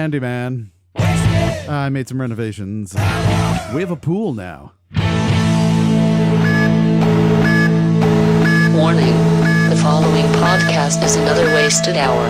handyman. I made some renovations. We have a pool now. Warning. The following podcast is another wasted hour.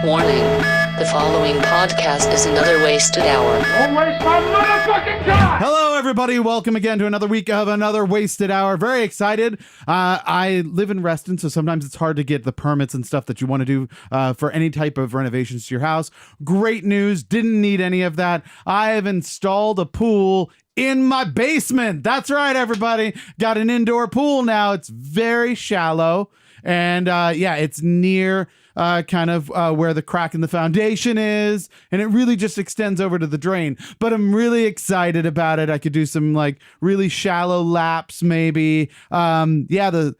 Warning. The following podcast is another wasted hour. Don't waste my motherfucking time! Hello, everybody. Welcome again to another week of Another Wasted Hour. Very excited. I live in Reston, so sometimes it's hard to get the permits and stuff that you want to do for any type of renovations to your house. Great news. Didn't need any of that. I have installed a pool in my basement. That's right, everybody. Got an indoor pool now. It's very shallow. And it's near where the crack in the foundation is, and it really just extends over to the drain. But I'm really excited about it. I could do some like really shallow laps, maybe. The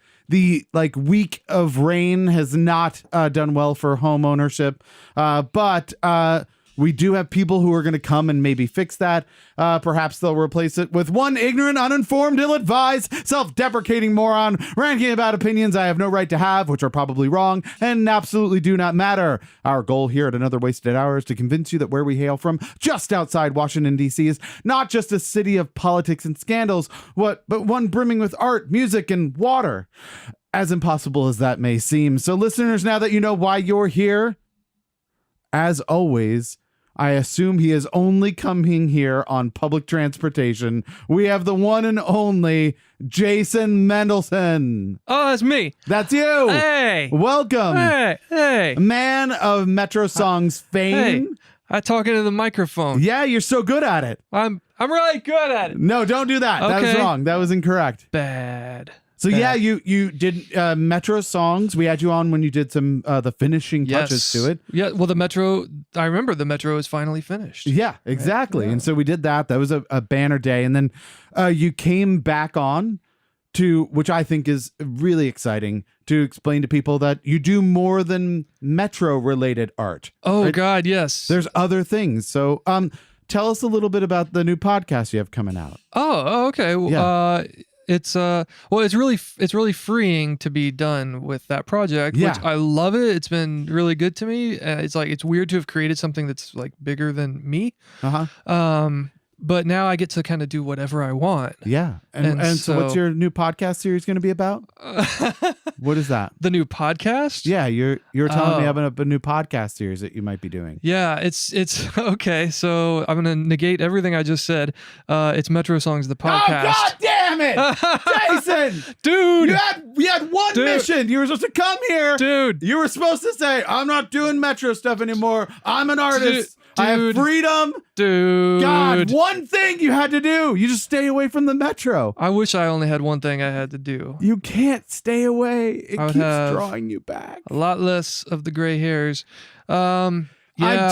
week of rain has not done well for home ownership, but we do have people who are going to come and maybe fix that. Perhaps they'll replace it with one ignorant, uninformed, ill-advised, self-deprecating moron ranting about opinions I have no right to have, which are probably wrong and absolutely do not matter. Our goal here at Another Wasted Hour is to convince you that where we hail from, just outside Washington, D.C., is not just a city of politics and scandals, but one brimming with art, music, and water. As impossible as that may seem. So listeners, now that you know why you're here, as always, I assume he is only coming here on public transportation. We have the one and only Jason Mendelson. Oh, that's me. That's you. Hey. Welcome. Hey. Man of Metro Songs fame. Hey. I talk into the microphone. Yeah, you're so good at it. I'm really good at it. No, don't do that. That was Okay. wrong. That was incorrect. Bad. So yeah, you did Metro Songs. We had you on when you did some the finishing touches to it. Yeah, well, the Metro, I remember the Metro is finally finished. Yeah, exactly. Yeah. And so we did that. That was a banner day. And then you came back on to, which I think is really exciting, to explain to people that you do more than Metro related art. Oh, right? God, yes. There's other things. So tell us a little bit about the new podcast you have coming out. Oh, okay. Yeah. It's really freeing to be done with that project, Yeah. which I love it. It's been really good to me. It's weird to have created something that's like bigger than me. But now I get to kind of do whatever I want. Yeah. And so what's your new podcast series going to be about? What is that? The new podcast? Yeah, you're telling me about a new podcast series that you might be doing. Yeah, it's okay. So I'm gonna negate everything I just said. It's Metro Songs, the podcast. Oh, God damn it, Jason, dude! You had one mission. You were supposed to come here, dude. You were supposed to say, "I'm not doing Metro stuff anymore. I'm an artist. I have freedom." Dude. God, one thing you had to do. You just stay away from the Metro. I wish I only had one thing I had to do. You can't stay away. It keeps drawing you back. A lot less of the gray hairs. Yeah.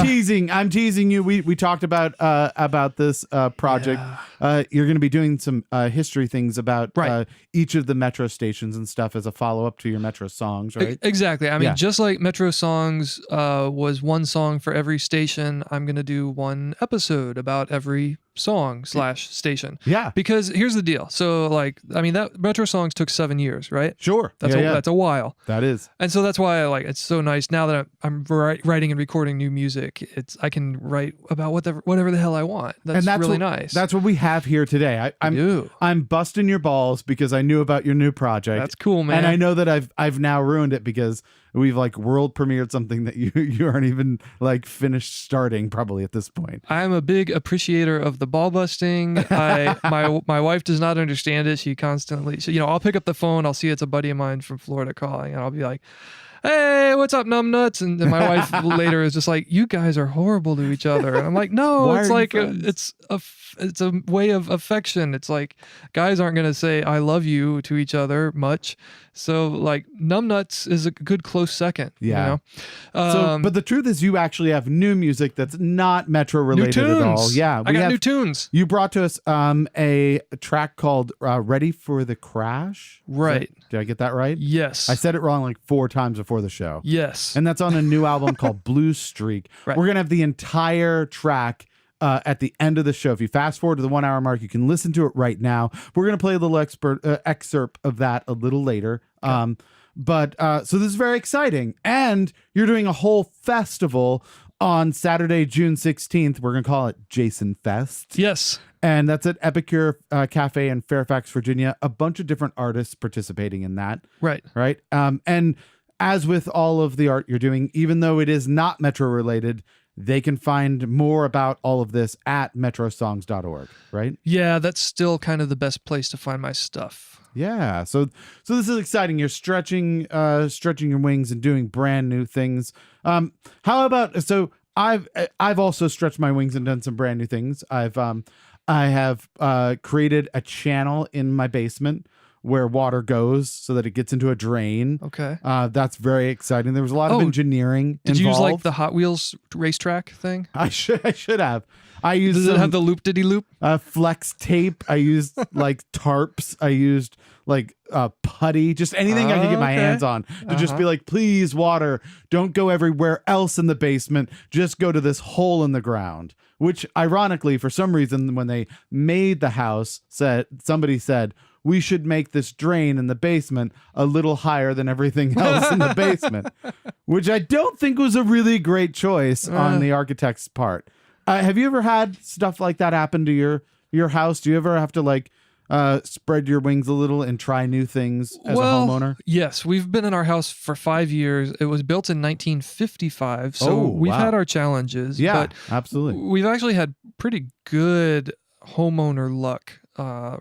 I'm teasing you. We talked about this project. Yeah. You're going to be doing some history things about right. Each of the Metro stations and stuff as a follow-up to your Metro Songs, right? Exactly. I mean, just like Metro Songs was one song for every station, I'm going to do one episode about every song / station. Yeah. Because here's the deal. So that Metro Songs took 7 years, right? Sure. That's a while. That is. And so that's why it's so nice now that I'm writing and recording new music. I can write about whatever the hell I want. That's really nice. That's what we have here today. I'm busting your balls because I knew about your new project. That's cool, man. And I know that I've now ruined it because we've world premiered something that you aren't even finished starting probably at this point. I'm a big appreciator of the ball busting. My wife does not understand it. She constantly, I'll pick up the phone. I'll see it's a buddy of mine from Florida calling, and I'll be like, "Hey, what's up, numbnuts?" And then my wife later is just like, "You guys are horrible to each other." And I'm like, "No, it's it's a way of affection. It's like guys aren't gonna say I love you to each other much. So numbnuts is a good close second." Yeah. But the truth is, you actually have new music that's not Metro related at all. Yeah, I got new tunes. You brought to us a track called "Ready for the Crash." Right. Did I get that right? Yes. I said it wrong 4 times before the show. Yes. And that's on a new album called Blue Streak. Right. We're going to have the entire track at the end of the show. If you fast forward to the 1 hour mark, you can listen to it right now. We're going to play a little excerpt of that a little later. Okay. So this is very exciting. And you're doing a whole festival on Saturday, June 16th, we're going to call it Jason Fest. Yes. And that's at Epicure Cafe in Fairfax, Virginia. A bunch of different artists participating in that. Right. Right. And as with all of the art you're doing, even though it is not Metro related, they can find more about all of this at metrosongs.org, right? Yeah, that's still kind of the best place to find my stuff. Yeah. So this is exciting. You're stretching your wings and doing brand new things. How about, so I've also stretched my wings and done some brand new things. I have created a channel in my basement where water goes so that it gets into a drain. Okay. That's very exciting. There was a lot of engineering Did you use involved. like the Hot Wheels racetrack thing? I should have. I used Does it have the loop-diddy-loop? flex tape. I used like tarps. I used like putty, just anything I could get my hands on to just be like, please, water, don't go everywhere else in the basement. Just go to this hole in the ground. Which ironically, for some reason, when they made the house, somebody said, we should make this drain in the basement a little higher than everything else in the basement, which I don't think was a really great choice on the architect's part. Have you ever had stuff like that happen to your house? Do you ever have to like spread your wings a little and try new things as a homeowner? Yes, we've been in our house for 5 years. It was built in 1955, so we've had our challenges. Yeah, but absolutely. We've actually had pretty good homeowner luck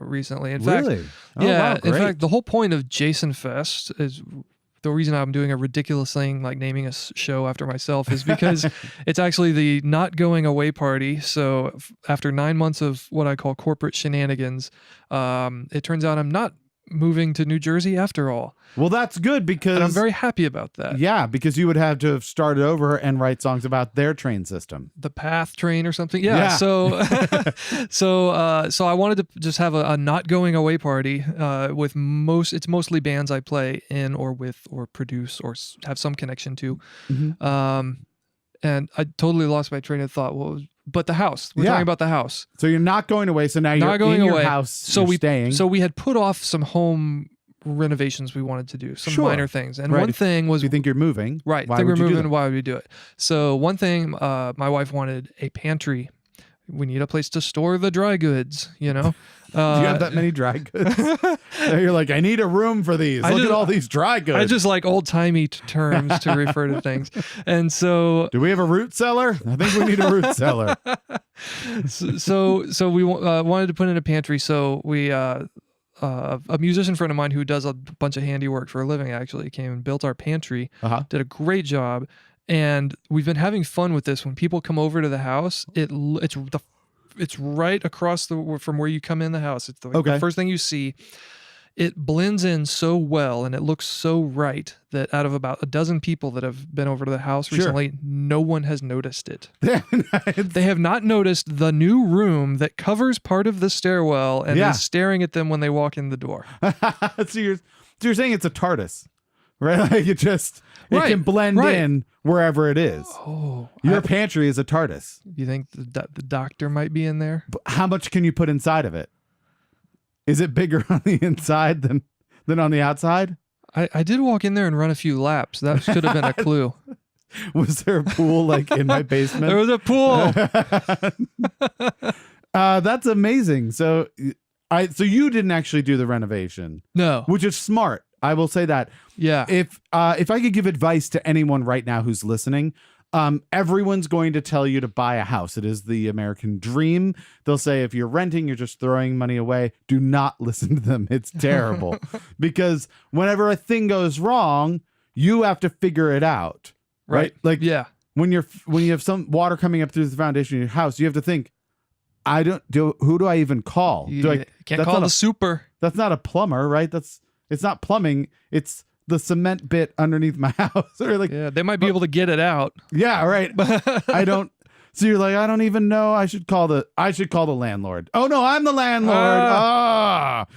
recently. In fact, Really? Oh, yeah. wow, In great. fact, the whole point of Jason Fest is the reason I'm doing a ridiculous thing like naming a show after myself is because it's actually the not going away party. So after 9 months of what I call corporate shenanigans, it turns out I'm not moving to New Jersey after all. Well, that's good because And I'm very happy about that. yeah, because you would have to have started over and write songs about their train system. The PATH train or something. Yeah. Yeah. So I wanted to just have a not going away party with it's mostly bands I play in or with or produce or have some connection to. Mm-hmm. And I totally lost my train of thought. But the house. We're talking about the house. So you're not going away. So now Not you're going in your away. house. So you're staying. So we had put off some home renovations we wanted to do, some Sure. minor things. And Right. one thing was you think you're moving, right. Why Think we're would you do moving. that? Why would we do it? So one thing, my wife wanted a pantry. We need a place to store the dry goods. You know. Do you have that many dry goods? You're like, I need a room for these. Look at all these dry goods. I just like old timey terms to refer to things, and so do we have a root cellar? I think we need a root cellar. so we wanted to put in a pantry. So we a musician friend of mine who does a bunch of handiwork for a living actually came and built our pantry. Did a great job, and we've been having fun with this. When people come over to the house, it's right across from where you come in the house. It's the first thing you see. It blends in so well and it looks so right that out of about a dozen people that have been over to the house recently, no one has noticed it. They have not noticed the new room that covers part of the stairwell and is staring at them when they walk in the door. So you're saying it's a TARDIS, right? Like it can blend in wherever it is. Oh, your pantry is a TARDIS. You think the doctor might be in there? But how much can you put inside of it? Is it bigger on the inside than on the outside? I did walk in there and run a few laps. That should have been a clue. Was there a pool like in my basement? There was a pool. That's amazing. So you didn't actually do the renovation. No. Which is smart. I will say that. Yeah. If I could give advice to anyone right now who's listening, everyone's going to tell you to buy a house. It is the American dream. They'll say if you're renting, you're just throwing money away. Do not listen to them. It's terrible. Because whenever a thing goes wrong, you have to figure it out. Right? Like when you have some water coming up through the foundation of your house, you have to think, who do I even call? Can't call the super. That's not a plumber, right? It's not plumbing. It's the cement bit underneath my house. Or like, they might be able to get it out. Yeah, right. I don't. So you're like, I don't even know. I should call the landlord. Oh no, I'm the landlord.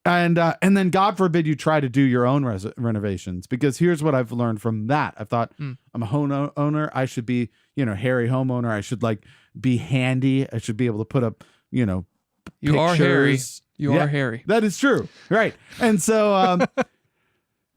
And then God forbid you try to do your own renovations, because here's what I've learned from that. I thought I'm a home owner. I should be, hairy homeowner. I should like be handy. I should be able to put up, You pictures. are hairy. You are hairy. That is true. Right. And so,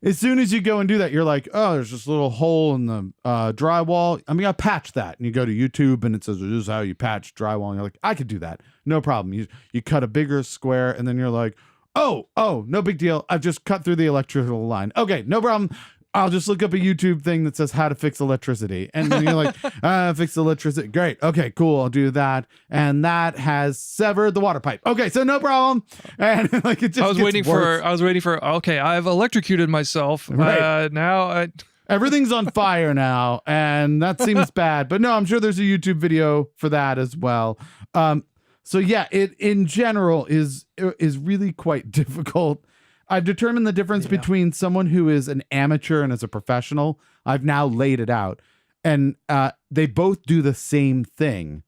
as soon as you go and do that, you're like, oh, there's this little hole in the drywall. I'm going to patch that. And you go to YouTube and it says, this is how you patch drywall. And you're like, I could do that. No problem. You cut a bigger square and then you're like, oh, no big deal. I've just cut through the electrical line. Okay, no problem. I'll just look up a YouTube thing that says how to fix electricity. And then you're like, fix electricity. Great. Okay, cool. I'll do that. And that has severed the water pipe. Okay, so no problem. And like it just I was waiting for, okay, I've electrocuted myself. Right. Everything's on fire now. And that seems bad. But no, I'm sure there's a YouTube video for that as well. So yeah, it in general is really quite difficult. I've determined the difference between someone who is an amateur and is a professional. I've now laid it out. And they both do the same thing.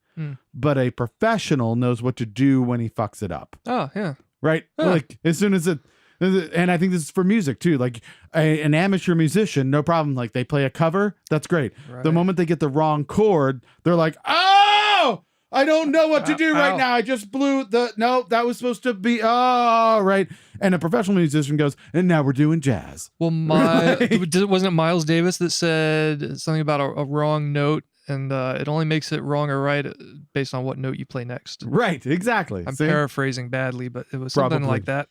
But a professional knows what to do when he fucks it up. Oh, yeah. Right? Yeah. Like as soon as and I think this is for music too. Like an amateur musician, no problem. Like they play a cover, that's great. Right. The moment they get the wrong chord, they're like, oh, I don't know what to do right now. I just blew that was supposed to be, right. And a professional musician goes, and now we're doing jazz. Well, wasn't it Miles Davis that said something about a wrong note, and it only makes it wrong or right based on what note you play next? Right, exactly. I'm paraphrasing badly, but it was something like that.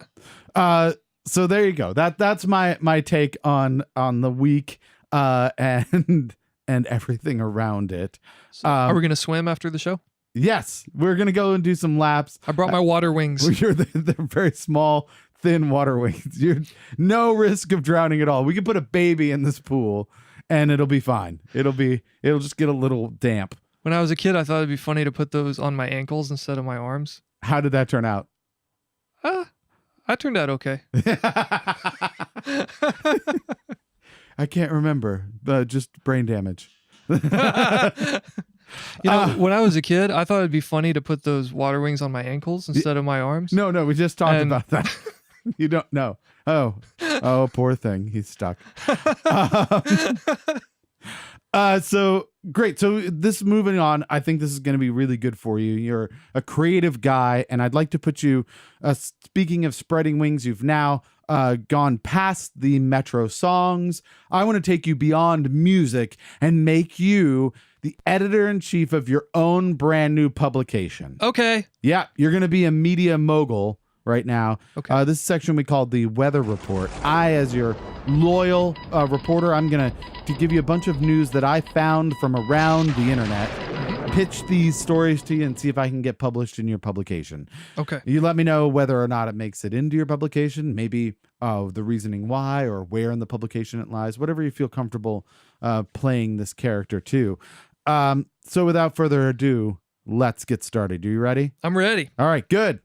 So there you go. That's my take on the week and everything around it. So are we going to swim after the show? Yes, we're going to go and do some laps. I brought my water wings. They're very small, thin water wings. You're no risk of drowning at all. We can put a baby in this pool and it'll be fine. It'll just get a little damp. When I was a kid, I thought it'd be funny to put those on my ankles instead of my arms. How did that turn out? I turned out okay. I can't remember, but just brain damage. When I was a kid, I thought it'd be funny to put those water wings on my ankles instead of my arms. No, we just talked about that. You don't know. Oh, poor thing. He's stuck. So great. So this moving on, I think this is going to be really good for you. You're a creative guy, and I'd like to put you, speaking of spreading wings, you've now gone past the Metro songs. I want to take you beyond music and make you the editor-in-chief of your own brand new publication. Okay. Yeah, you're going to be a media mogul right now. Okay. This section we call the Weather Report. I, as your loyal reporter, I'm going to give you a bunch of news that I found from around the internet, pitch these stories to you and see if I can get published in your publication. Okay. You let me know whether or not it makes it into your publication, maybe the reasoning why or where in the publication it lies, whatever you feel comfortable playing this character to. So without further ado, let's get started. Are you ready? I'm ready. All right, good.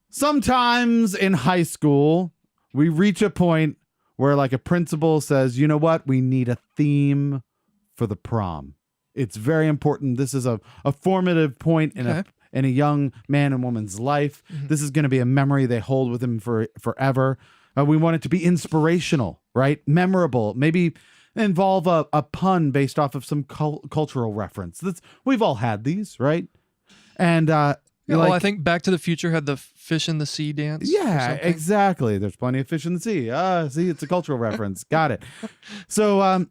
Sometimes in high school, we reach a point where like a principal says, you know what? We need a theme for the prom. It's very important. This is a formative point in a young man and woman's life. Mm-hmm. This is going to be a memory they hold with them forever. We want it to be inspirational, right? Memorable, maybe involve a pun based off of some cultural reference. We've all had these, right? And I think Back to the Future had the fish in the sea dance. Yeah, exactly. There's plenty of fish in the sea. See, it's a cultural reference. Got it. So,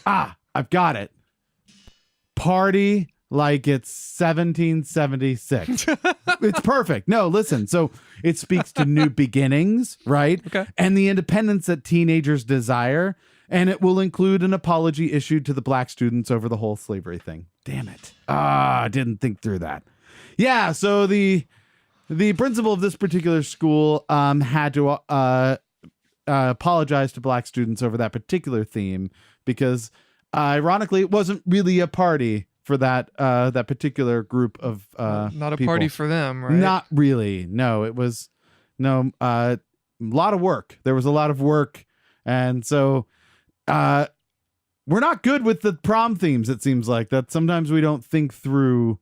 I've got it. Party like it's 1776. It's perfect. No, listen. So it speaks to new beginnings, right? Okay. And the independence that teenagers desire. And it will include an apology issued to the black students over the whole slavery thing. Damn it. I didn't think through that. Yeah, so the principal of this particular school had to apologize to black students over that particular theme because, ironically, it wasn't really a party for that particular group of not a people. Party for them, right? Not really. No, it was a lot of work. There was a lot of work, and so we're not good with the prom themes. It seems like that sometimes we don't think through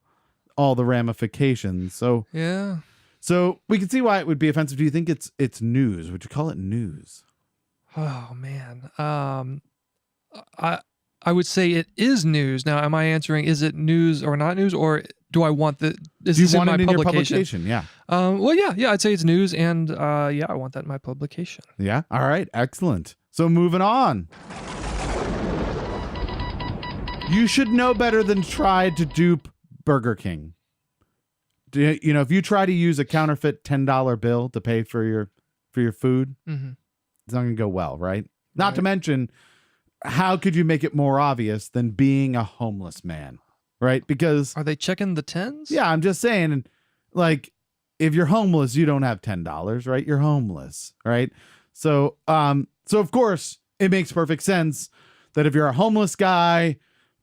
all the ramifications. So yeah. So we can see why it would be offensive. Do you think it's news? Would you call it news? Oh man. I would say it is news. Now, am I answering is it news or not news, or do I want the? Is Do you this in want my it in your publication? publication? Yeah. Well, yeah, I'd say it's news, and yeah, I want that in my publication. Yeah. All right. Excellent. So moving on. You should know better than try to dupe Burger King. You know, if you try to use a counterfeit $10 bill to pay for your food, it's not going to go well, right? Not to mention, how could you make it more obvious than being a homeless man, right? Because Are they checking the tens? yeah, I'm just saying, like, if you're homeless, you don't have $10, right? You're homeless, right? So, so of course, it makes perfect sense that if you're a homeless guy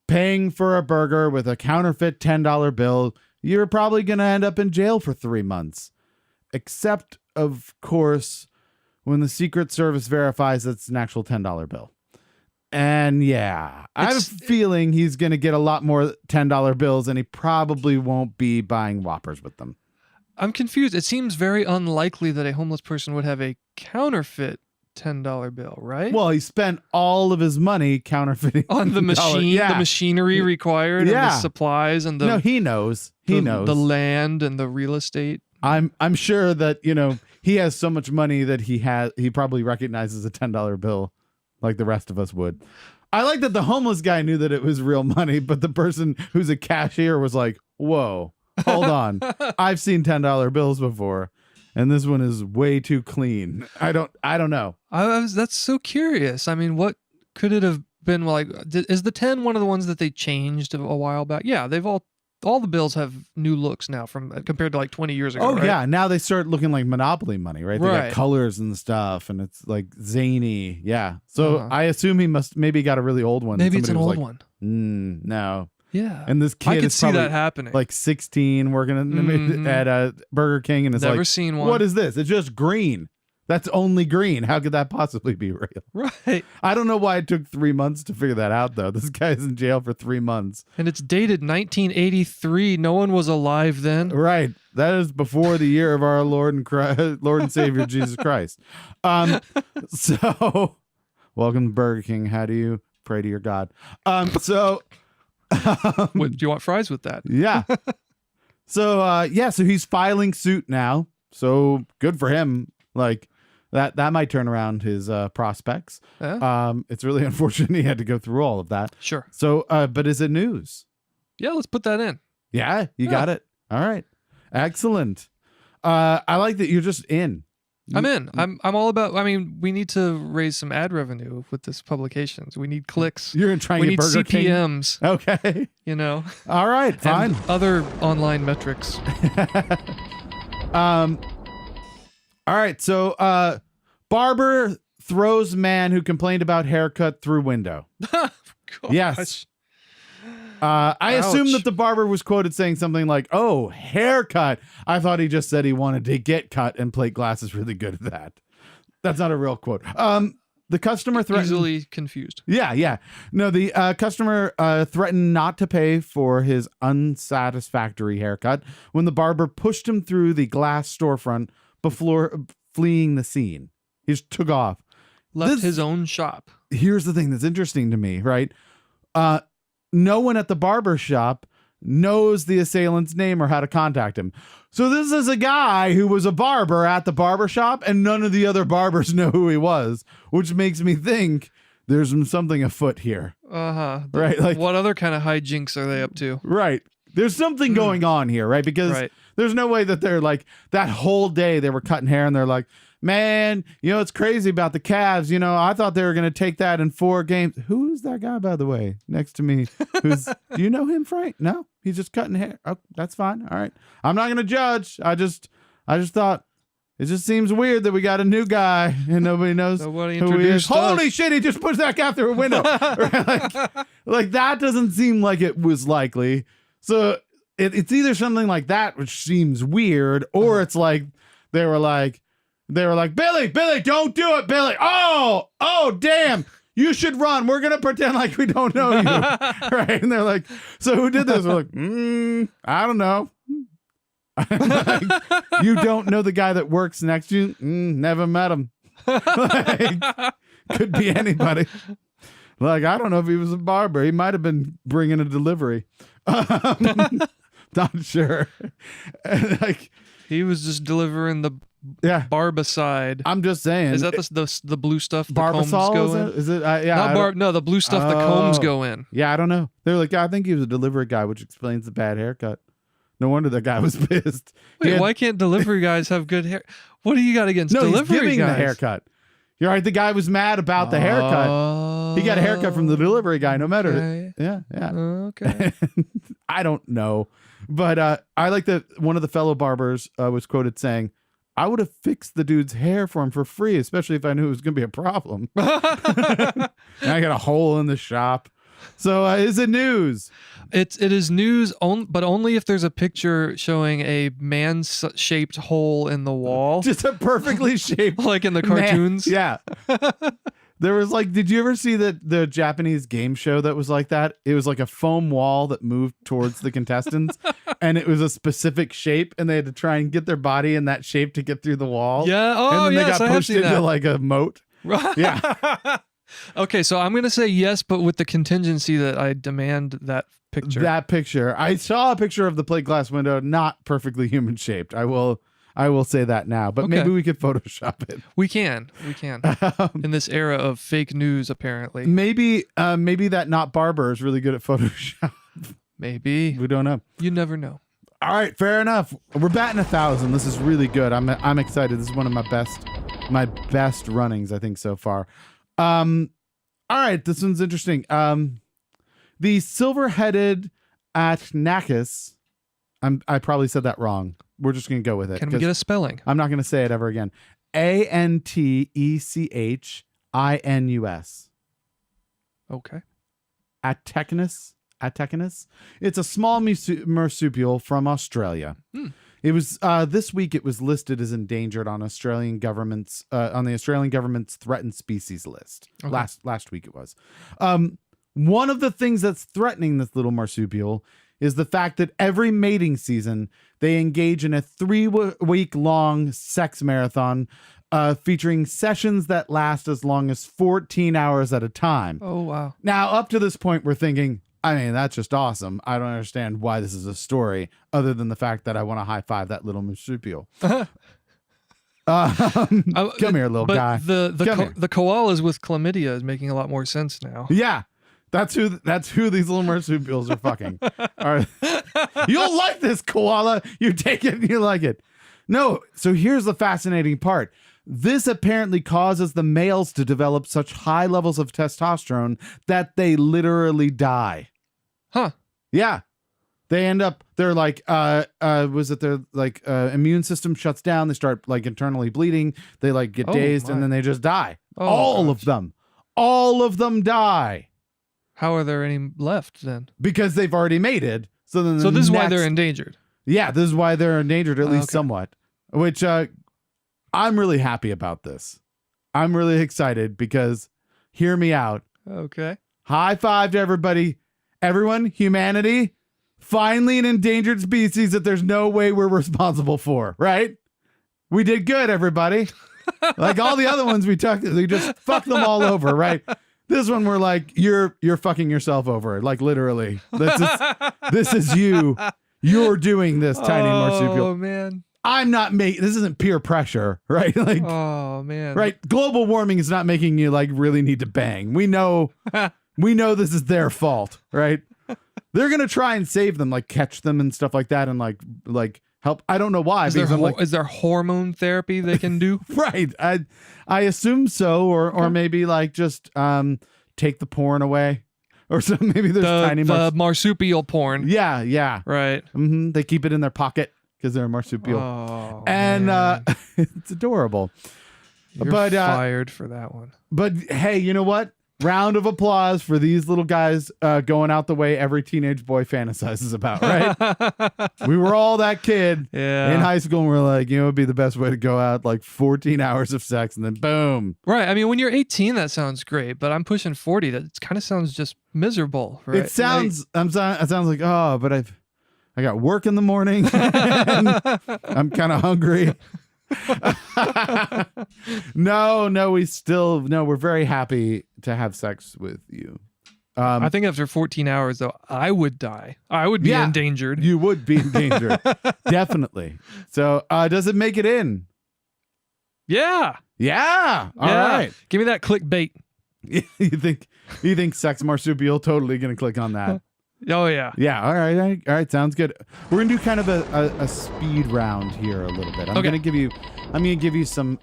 paying for a burger with a counterfeit $10 bill, you're probably going to end up in jail for 3 months. Except, of course, when the Secret Service verifies it's an actual $10 bill. And yeah, I have a feeling he's going to get a lot more $10 bills, and he probably won't be buying Whoppers with them. I'm confused. It seems very unlikely that a homeless person would have a counterfeit $10 bill, right? Well, he spent all of his money counterfeiting on the machine, the machinery required, and the supplies, and the no, he knows. He knows the land and the real estate. I'm sure that, you know, he has so much money that he probably recognizes a $10 bill like the rest of us would. I like that the homeless guy knew that it was real money, but the person who's a cashier was like, "Whoa, hold on. I've seen $10 bills before, and this one is way too clean." I don't know. That's so curious. I mean, what could it have been like? Is the 10 one of the ones that they changed a while back? Yeah, they've all the bills have new looks now compared to like 20 years ago. Oh, right? yeah. Now they start looking like Monopoly money, right? They Right. got colors and stuff, and it's like zany. Yeah. So I assume he maybe got a really old one. Maybe it's an Somebody old was one. No. Yeah. And this kid I could is see probably that happening. like 16 working at Burger King, and it's Never like, seen one. what is this? It's just green. That's only green. How could that possibly be real? Right. I don't know why it took 3 months to figure that out, though. This guy's in jail for 3 months. And it's dated 1983. No one was alive then. Right. That is before the year of our Lord and Savior Jesus Christ. So, welcome to Burger King. How do you pray to your God? So Do you want fries with that? yeah. So so he's filing suit now. So good for him. Like that might turn around his prospects. Yeah. It's really unfortunate he had to go through all of that. Sure. So but is it news? Yeah, let's put that in. Yeah, you got it. All right. Excellent. I like that you're just in. I'm in. I'm all about. I mean, we need to raise some ad revenue with this publications. We need clicks. You're gonna try and we get need Burger King? CPMs. Okay. You know. All right. Fine. And other online metrics. All right. So barber throws man who complained about haircut through window. Yes. I assume that the barber was quoted saying something like, "Oh, haircut." I thought he just said he wanted to get cut, and plate glass is really good at that. That's not a real quote. The customer threatened. Easily confused. Yeah. No, the customer threatened not to pay for his unsatisfactory haircut when the barber pushed him through the glass storefront before fleeing the scene. He just took off. Left his own shop. Here's the thing that's interesting to me, right? No one at the barber shop knows the assailant's name or how to contact him. So this is a guy who was a barber at the barber shop, and none of the other barbers know who he was, which makes me think there's something afoot here. Right? Like, what other kind of hijinks are they up to? Right. There's something going on here, right? Because there's no way that they're like, that whole day they were cutting hair and they're like, "Man, you know, it's crazy about the Cavs. You know, I thought they were going to take that in 4 games." Who's that guy, by the way, next to me? Do you know him, Frank? No, he's just cutting hair. Oh, that's fine. All right. I'm not going to judge. I just thought it just seems weird that we got a new guy and nobody knows who he is. Holy shit, he just pushed that guy through a window. like that doesn't seem like it was likely. So it's either something like that, which seems weird, or it's like they were like, Billy, don't do it, Billy. Oh, damn. You should run. We're going to pretend like we don't know you. Right. And they're like, "So who did this?" We're like, I don't know. Like, "You don't know the guy that works next to you?" Never met him. Like, could be anybody. Like, I don't know if he was a barber. He might have been bringing a delivery. Not sure. Like, He was just delivering the yeah. barbicide. I'm just saying. Is that the blue stuff the combs Barbasol? go in? Is it? Yeah. No, the blue stuff the combs go in. Yeah, I don't know. They're like, I think he was a delivery guy, which explains the bad haircut. No wonder that guy was pissed. Wait, why can't delivery guys have good hair? What do you got against delivery he's giving guys? the haircut. You're right. The guy was mad about the haircut. He got a haircut from the delivery guy, no matter. Okay. Yeah. Okay. I don't know. But I like that one of the fellow barbers was quoted saying, I would have fixed the dude's hair for him for free, especially if I knew it was going to be a problem. And I got a hole in the shop. So is it news? It is news, but only if there's a picture showing a man-shaped hole in the wall. Just a perfectly shaped like in the cartoons. Man. Yeah. There was like, did you ever see the Japanese game show that was like that? It was like a foam wall that moved towards the contestants and it was a specific shape and they had to try and get their body in that shape to get through the wall. Yeah. Oh, and then yes, they got pushed into that. like a moat. Yeah. Okay, so I'm going to say yes, but with the contingency that I demand that picture. That picture. I saw a picture of the plate glass window, not perfectly human shaped. I will say that now, but maybe we could Photoshop it. We can. In this era of fake news, apparently. Maybe that not barber is really good at Photoshop. Maybe. We don't know. You never know. All right, fair enough. We're batting 1,000. This is really good. I'm excited. This is one of my best runnings, I think, so far. All right, this one's interesting. The silver-headed Atnakis. I probably said that wrong. We're just gonna go with it. Can we get a spelling? I'm not gonna say it ever again. Antechinus. Okay. Atechinus. It's a small marsupial from Australia. It was this week. It was listed as endangered on the Australian government's threatened species list. Okay. Last week it was. One of the things that's threatening this little marsupial is the fact that every mating season they engage in a 3-week-long sex marathon, featuring sessions that last as long as 14 hours at a time. Oh wow! Now, up to this point, we're thinking, I mean, that's just awesome. I don't understand why this is a story other than the fact that I want to high five that little marsupial. Come here, little guy. The koalas with chlamydia is making a lot more sense now. Yeah. That's who these little marsupials are fucking. All right. You'll like this, koala. You take it and you like it. No. So here's the fascinating part. This apparently causes the males to develop such high levels of testosterone that they literally die. Huh. Yeah. They end up, they're like, their immune system shuts down. They start like internally bleeding. They like get dazed and then they just die. Oh, all of them die. How are there any left then? Because they've already mated. So then this is why they're endangered. Yeah, this is why they're endangered, at least somewhat. Which I'm really happy about this. I'm really excited because hear me out. Okay. High five to everybody. Everyone, humanity, finally an endangered species that there's no way we're responsible for, right? We did good, everybody. Like all the other ones we just fucked them all over, right? This one we're like, you're fucking yourself over, like literally. This is you. You're doing this, tiny marsupial. Oh man. I'm not making, this isn't peer pressure, right? Like, oh man. Right. Global warming is not making you like really need to bang. We know this is their fault, right? They're going to try and save them, like catch them and stuff like that. And like help. I don't know why. Is there hormone therapy they can do? Right. I assume so. Or maybe like just take the porn away or something. Maybe there's the marsupial porn. Yeah. Yeah. Right. Mm-hmm. They keep it in their pocket because they're a marsupial. Oh, and it's adorable. You're fired for that one. But hey, you know what? Round of applause for these little guys going out the way every teenage boy fantasizes about, right? We were all that kid in high school and we're like, you know, it'd be the best way to go out, like 14 hours of sex and then boom. Right. I mean, when you're 18, that sounds great, but I'm pushing 40. That kind of sounds just miserable, right? It sounds like, oh, but I got work in the morning and I'm kind of hungry. No, we're very happy to have sex with you. I think after 14 hours, though, I would die. I would be endangered. You would be endangered. Definitely. So does it make it in? Yeah. Yeah. All right. Give me that clickbait. you think Sex Marsupial totally going to click on that? Oh, yeah. Yeah. All right. Sounds good. We're going to do kind of a speed round here a little bit. I'm going to give you some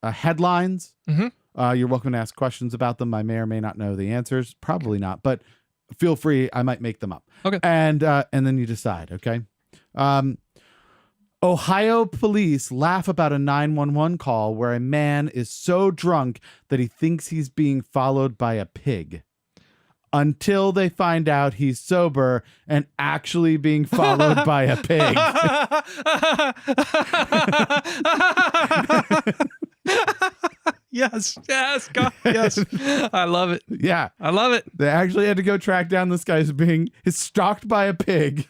headlines. Mm-hmm. You're welcome to ask questions about them. I may or may not know the answers. Probably not, but feel free. I might make them up. Okay. And then you decide. Okay. Ohio police laugh about a 911 call where a man is so drunk that he thinks he's being followed by a pig, until they find out he's sober and actually being followed by a pig. Yes, God, yes. I love it. Yeah. I love it. They actually had to go track down this guy who's being stalked by a pig.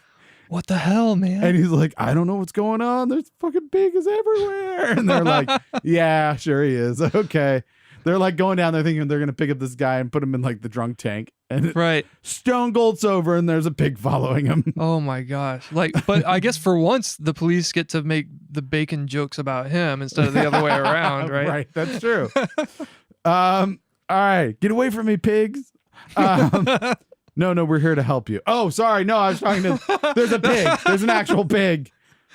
What the hell, man? And he's like, I don't know what's going on. There's fucking pigs everywhere. And they're like, yeah, sure he is. Okay. They're like going down there thinking they're going to pick up this guy and put him in like the drunk tank. And right. Stone cold sober, and there's a pig following him. Oh my gosh. But I guess for once the police get to make the bacon jokes about him instead of the other way around, right? Right. That's true. All right. Get away from me, pigs. No, we're here to help you. Oh, sorry. No, I was talking to, there's a pig. There's an actual pig.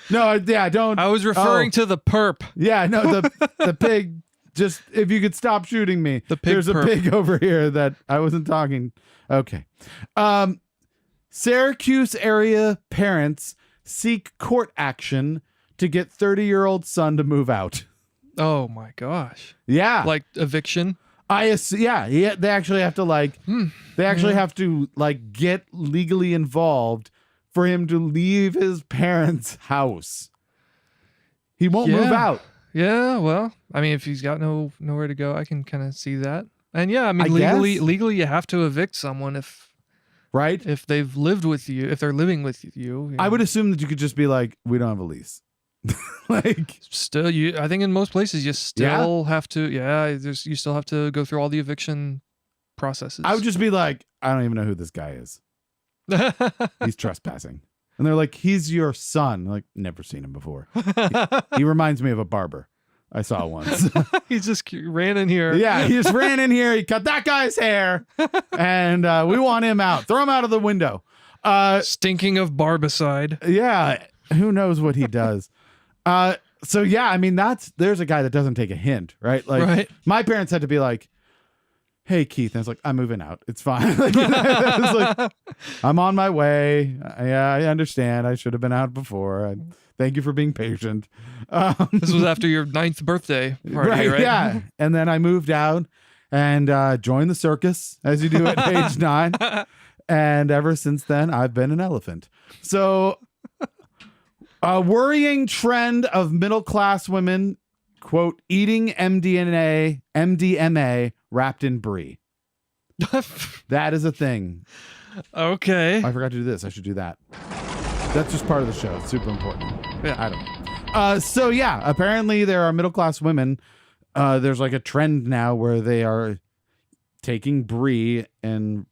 No, don't. I was referring to the perp. Yeah, no, the pig. Just if you could stop shooting me. There's a pig over here that I wasn't talking. Okay. Syracuse area parents seek court action to get 30-year-old son to move out. Oh my gosh. Yeah. Like eviction? Yeah. They actually have to have to like get legally involved for him to leave his parents' house. He won't move out. Yeah, well, I mean, if he's got nowhere to go, I can kind of see that. And yeah, I mean, legally, you have to evict someone if they've lived with you, if they're living with you. I would assume that you could just be like, we don't have a lease. Like, still, I think in most places you still have to. Yeah, you still have to go through all the eviction processes. I would just be like, I don't even know who this guy is. He's trespassing. And they're like, he's your son. I'm like, never seen him before. He reminds me of a barber I saw once. He just ran in here. Yeah, he just ran in here. He cut that guy's hair. And we want him out. Throw him out of the window. Stinking of barbicide. Yeah, who knows what he does. So, yeah, I mean, there's a guy that doesn't take a hint, right? Like, my parents had to be like, hey, Keith. And I was like, I'm moving out. It's fine. Like, I was like, I'm on my way. Yeah, I understand. I should have been out before. Thank you for being patient. This was after your 9th birthday party, right? Yeah. And then I moved out and joined the circus, as you do at age 9. And ever since then, I've been an elephant. So a worrying trend of middle-class women, quote, eating MDMA wrapped in brie. That is a thing. Okay. I forgot to do this. I should do that. That's just part of the show. It's super important. Yeah. I don't know. So yeah, apparently there are middle-class women. There's like a trend now where they are taking brie and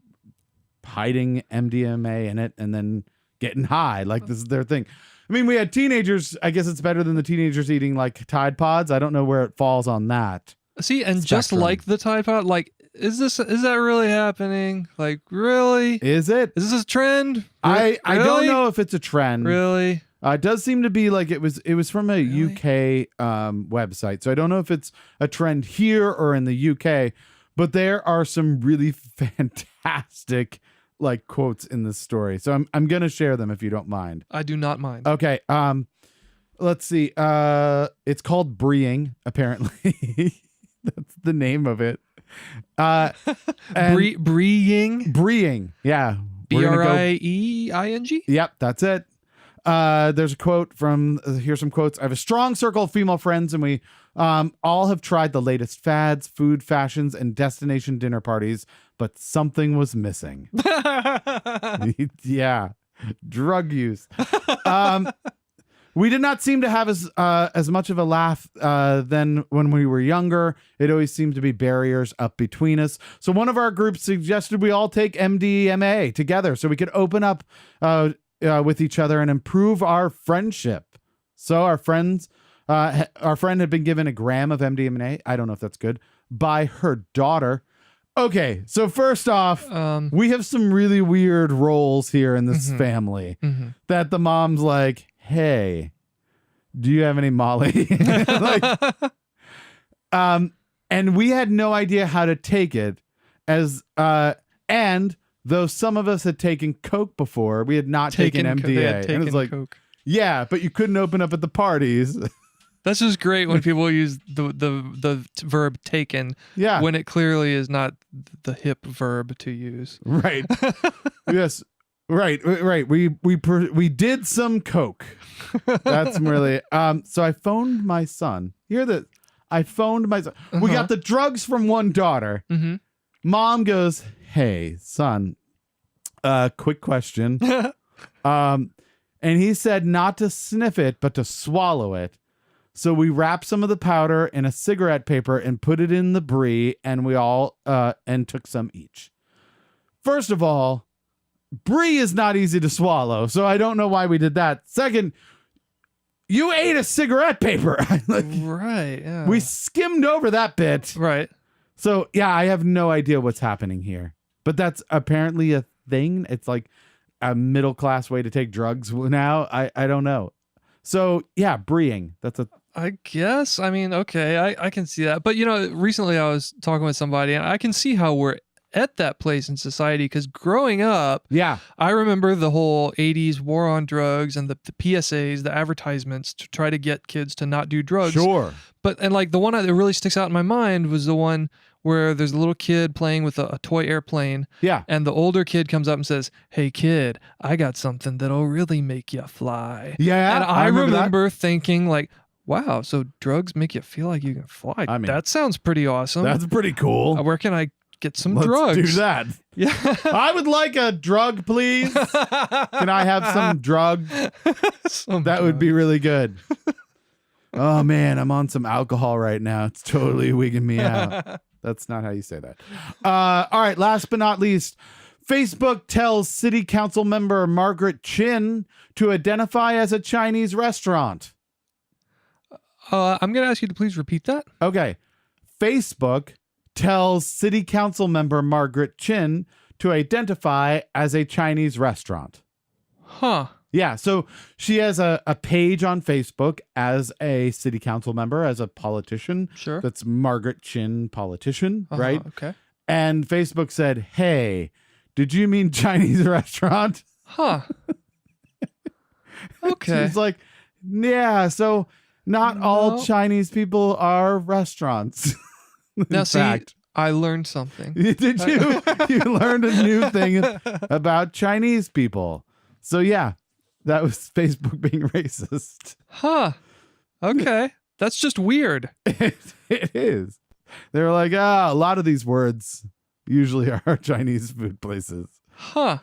hiding MDMA in it and then getting high. Like, this is their thing. I mean, we had teenagers. I guess it's better than the teenagers eating like Tide Pods. I don't know where it falls on that. See, and just like the Tide Pod, like, is that really happening? Like, really? Is it? Is this a trend? I don't know if it's a trend. Really? It does seem to be like it was from a UK website. So I don't know if it's a trend here or in the UK, but there are some really fantastic like quotes in this story. So I'm going to share them if you don't mind. I do not mind. Okay. Let's see. It's called Breeing, apparently. That's the name of it. Breeing? Breeing. Yeah. BRIEING? Yep, that's it. There's a quote from, here's some quotes. I have a strong circle of female friends, and we all have tried the latest fads, food, fashions, and destination dinner parties, but something was missing. Yeah. Drug use. We did not seem to have as much of a laugh than when we were younger. It always seemed to be barriers up between us. So one of our groups suggested we all take MDMA together so we could open up with each other and improve our friendship. So our friend had been given a gram of MDMA. I don't know if that's good, by her daughter. Okay, so first off, we have some really weird roles here in this family. That the mom's like, hey, do you have any Molly? And we had no idea how to take it and though some of us had taken Coke before, we had not taken MDA. And it's like, Coke. Yeah, but you couldn't open up at the parties. That's just great when people use the verb taken when it clearly is not the hip verb to use. Right. Yes. Right. We did some Coke. That's really so I phoned my son. I phoned my son. We got the drugs from one daughter. Mom goes, "Hey, son, quick question." And he said not to sniff it, but to swallow it. So we wrapped some of the powder in a cigarette paper and put it in the brie, and we all and took some each. First of all, brie is not easy to swallow, so I don't know why we did that. Second, you ate a cigarette paper. Right. Yeah. We skimmed over that bit. Right. So yeah, I have no idea what's happening here, but that's apparently a thing. It's like a middle class way to take drugs now. I don't know. So yeah, breeing. I guess. I mean, okay, I can see that. But recently I was talking with somebody, and I can see how we're at that place in society, because growing up, I remember the whole 80s war on drugs and the PSAs, the advertisements to try to get kids to not do drugs. Sure. And like the one that really sticks out in my mind was the one where there's a little kid playing with a toy airplane. Yeah. And the older kid comes up and says, "Hey kid, I got something that'll really make you fly." Yeah. And I remember thinking like, wow, so drugs make you feel like you can fly. I mean, that sounds pretty awesome. That's pretty cool. Where can I get some drugs? Let's do that. Yeah. I would like a drug, please. Can I have some drug? That would be really good. Oh man, I'm on some alcohol right now. It's totally wigging me out. That's not how you say that. All right, last but not least, Facebook tells City Council member Margaret Chin to identify as a Chinese restaurant. I'm going to ask you to please repeat that. Okay. Facebook tells City Council member Margaret Chin to identify as a Chinese restaurant. Huh. Yeah, so she has a page on Facebook as a city council member, as a politician. Sure. That's Margaret Chin politician, right? Okay. And Facebook said, "Hey, did you mean Chinese restaurant?" Huh. Okay. She's like, "Yeah, so not all Chinese people are restaurants." Now, fact. I learned something. Did you? You learned a new thing about Chinese people. So yeah. That was Facebook being racist. Huh. Okay. That's just weird. It is. They're like, a lot of these words usually are Chinese food places. Huh.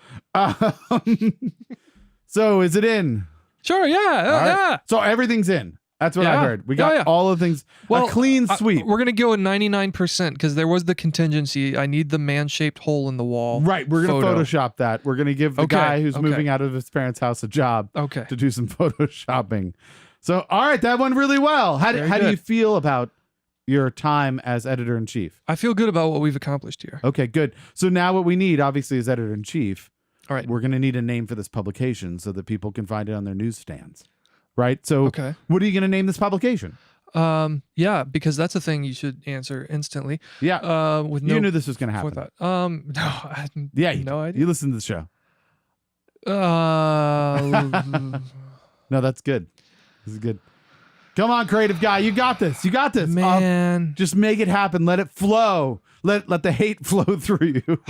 So is it in? Sure. Yeah. Right. Yeah. So everything's in. That's what I heard. We got all of things. Well, a clean sweep. We're going to go with 99% because there was the contingency. I need the man-shaped hole in the wall. Right. We're going to Photoshop that. We're going to give the guy who's moving out of his parents' house a job to do some Photoshopping. So, all right. That went really well. How do you feel about your time as editor-in-chief? I feel good about what we've accomplished here. Okay, good. So now what we need, obviously, is editor-in-chief. All right. We're going to need a name for this publication so that people can find it on their newsstands. Right. So what are you going to name this publication? Yeah, because that's a thing you should answer instantly. Yeah. You knew this was going to happen. No, I had no idea. You listen to the show. No, that's good. This is good. Come on, creative guy. You got this. You got this. Man. Just make it happen. Let it flow. Let the hate flow through you.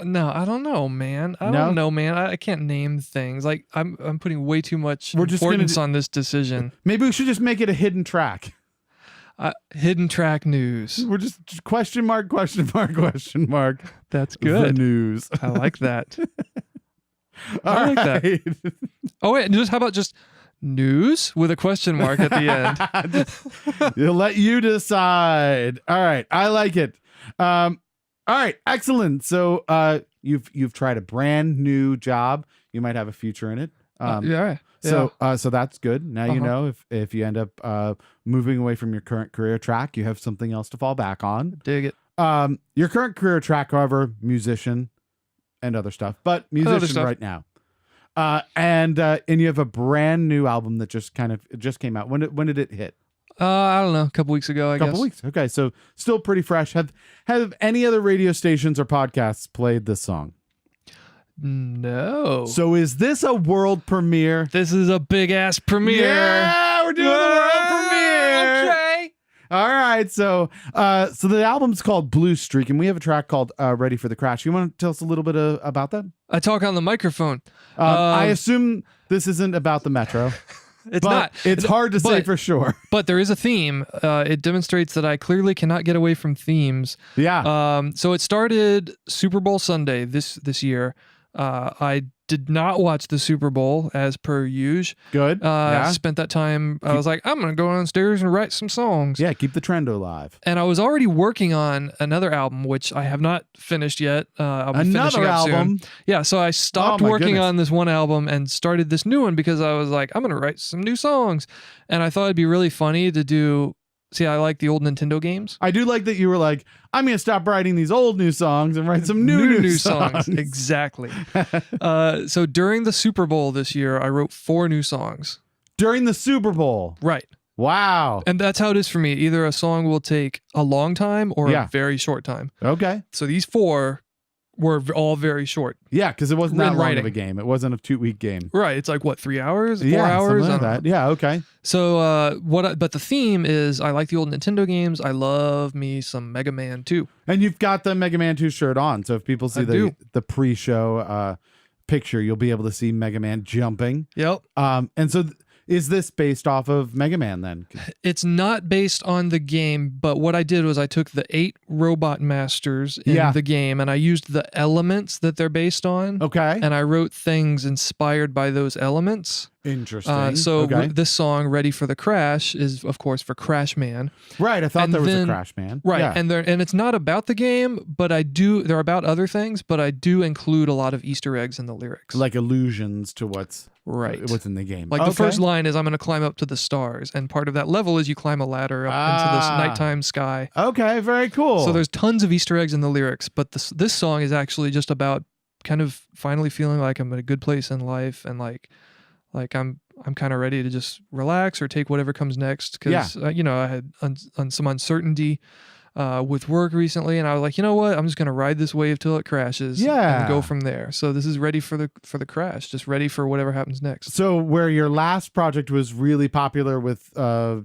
No, I don't know, man. I don't know, man. I can't name things. Like I'm putting way too much importance on this decision. Maybe we should just make it a hidden track. Hidden track news. We're just question mark. That's good. The news. I like that. I like that. that. Oh wait, just how about just news with a question mark at the end? You'll let you decide. All right, I like it. All right, excellent. So you've tried a brand new job. You might have a future in it. Yeah. So so that's good. Now you Uh-huh. know if you end up moving away from your current career track, you have something else to fall back on. Dig it. Your current career track, however, musician and other stuff, but musician stuff. right now. And you have a brand new album that just came out. When did it hit? I don't know, a couple weeks ago, I guess. Couple weeks. Okay, so still pretty fresh. Have any other radio stations or podcasts played this song? No. So is this a world premiere? This is a big ass premiere. Yeah, we're doing the world premiere. Okay. All right, so the album's called Blue Streak, and we have a track called "Ready for the Crash." You want to tell us a little bit about that? I talk on the microphone. I assume this isn't about the Metro. It's but not. It's hard to say but- for sure. But there is a theme. It demonstrates that I clearly cannot get away from themes. Yeah. So it started Super Bowl Sunday this year. I did not watch the Super Bowl as per usual. Good. Yeah. Spent that time. I was like, I'm gonna go downstairs and write some songs. Yeah. Keep the trend alive. And I was already working on another album, which I have not finished yet. I'll be finishing Another up album. soon. Yeah, so I stopped Oh, my working goodness. on this one album and started this new one because I was like, I'm gonna write some new songs, and I thought it'd be really funny to do. See, I like the old Nintendo games. I do like that you were like, I'm going to stop writing these old new songs and write some new songs. Exactly. So during the Super Bowl this year, I wrote 4 new songs. During the Super Bowl. Right. Wow. And that's how it is for me. Either a song will take a long time or Yeah. a very short time. Okay. So these 4 were all very short. Yeah, because it wasn't that In long writing. of a game. It wasn't a 2-week game. Right. It's like what, 3 hours, 4 Yeah, hours? something I like don't that. know. Yeah. Okay. So but the theme is I like the old Nintendo games. I love me some Mega Man 2. And you've got the Mega Man 2 shirt on. So if people see I do. the pre-show picture, you'll be able to see Mega Man jumping. Yep. And so is this based off of Mega Man then? It's not based on the game, but what I did was I took the 8 robot masters in Yeah. the game and I used the elements that they're based on. Okay. And I wrote things inspired by those elements. Interesting. So okay. this song, Ready for the Crash, is of course for Crash Man. Right. I thought and there was a then- Crash Man. Right. Yeah. And it's not about the game, but they're about other things, but I do include a lot of Easter eggs in the lyrics. like allusions to what's in the game. Like Okay. the first line is I'm going to climb up to the stars, and part of that level is you climb a ladder up into this nighttime sky. Okay, very cool. So there's tons of Easter eggs in the lyrics, but this song is actually just about kind of finally feeling like I'm in a good place in life, and like I'm kind of ready to just relax or take whatever comes next because I had some uncertainty with work recently, and I was like, you know what, I'm just gonna ride this wave till it crashes, Yeah. and go from there. So this is ready for the crash, just ready for whatever happens next. So where your last project was really popular with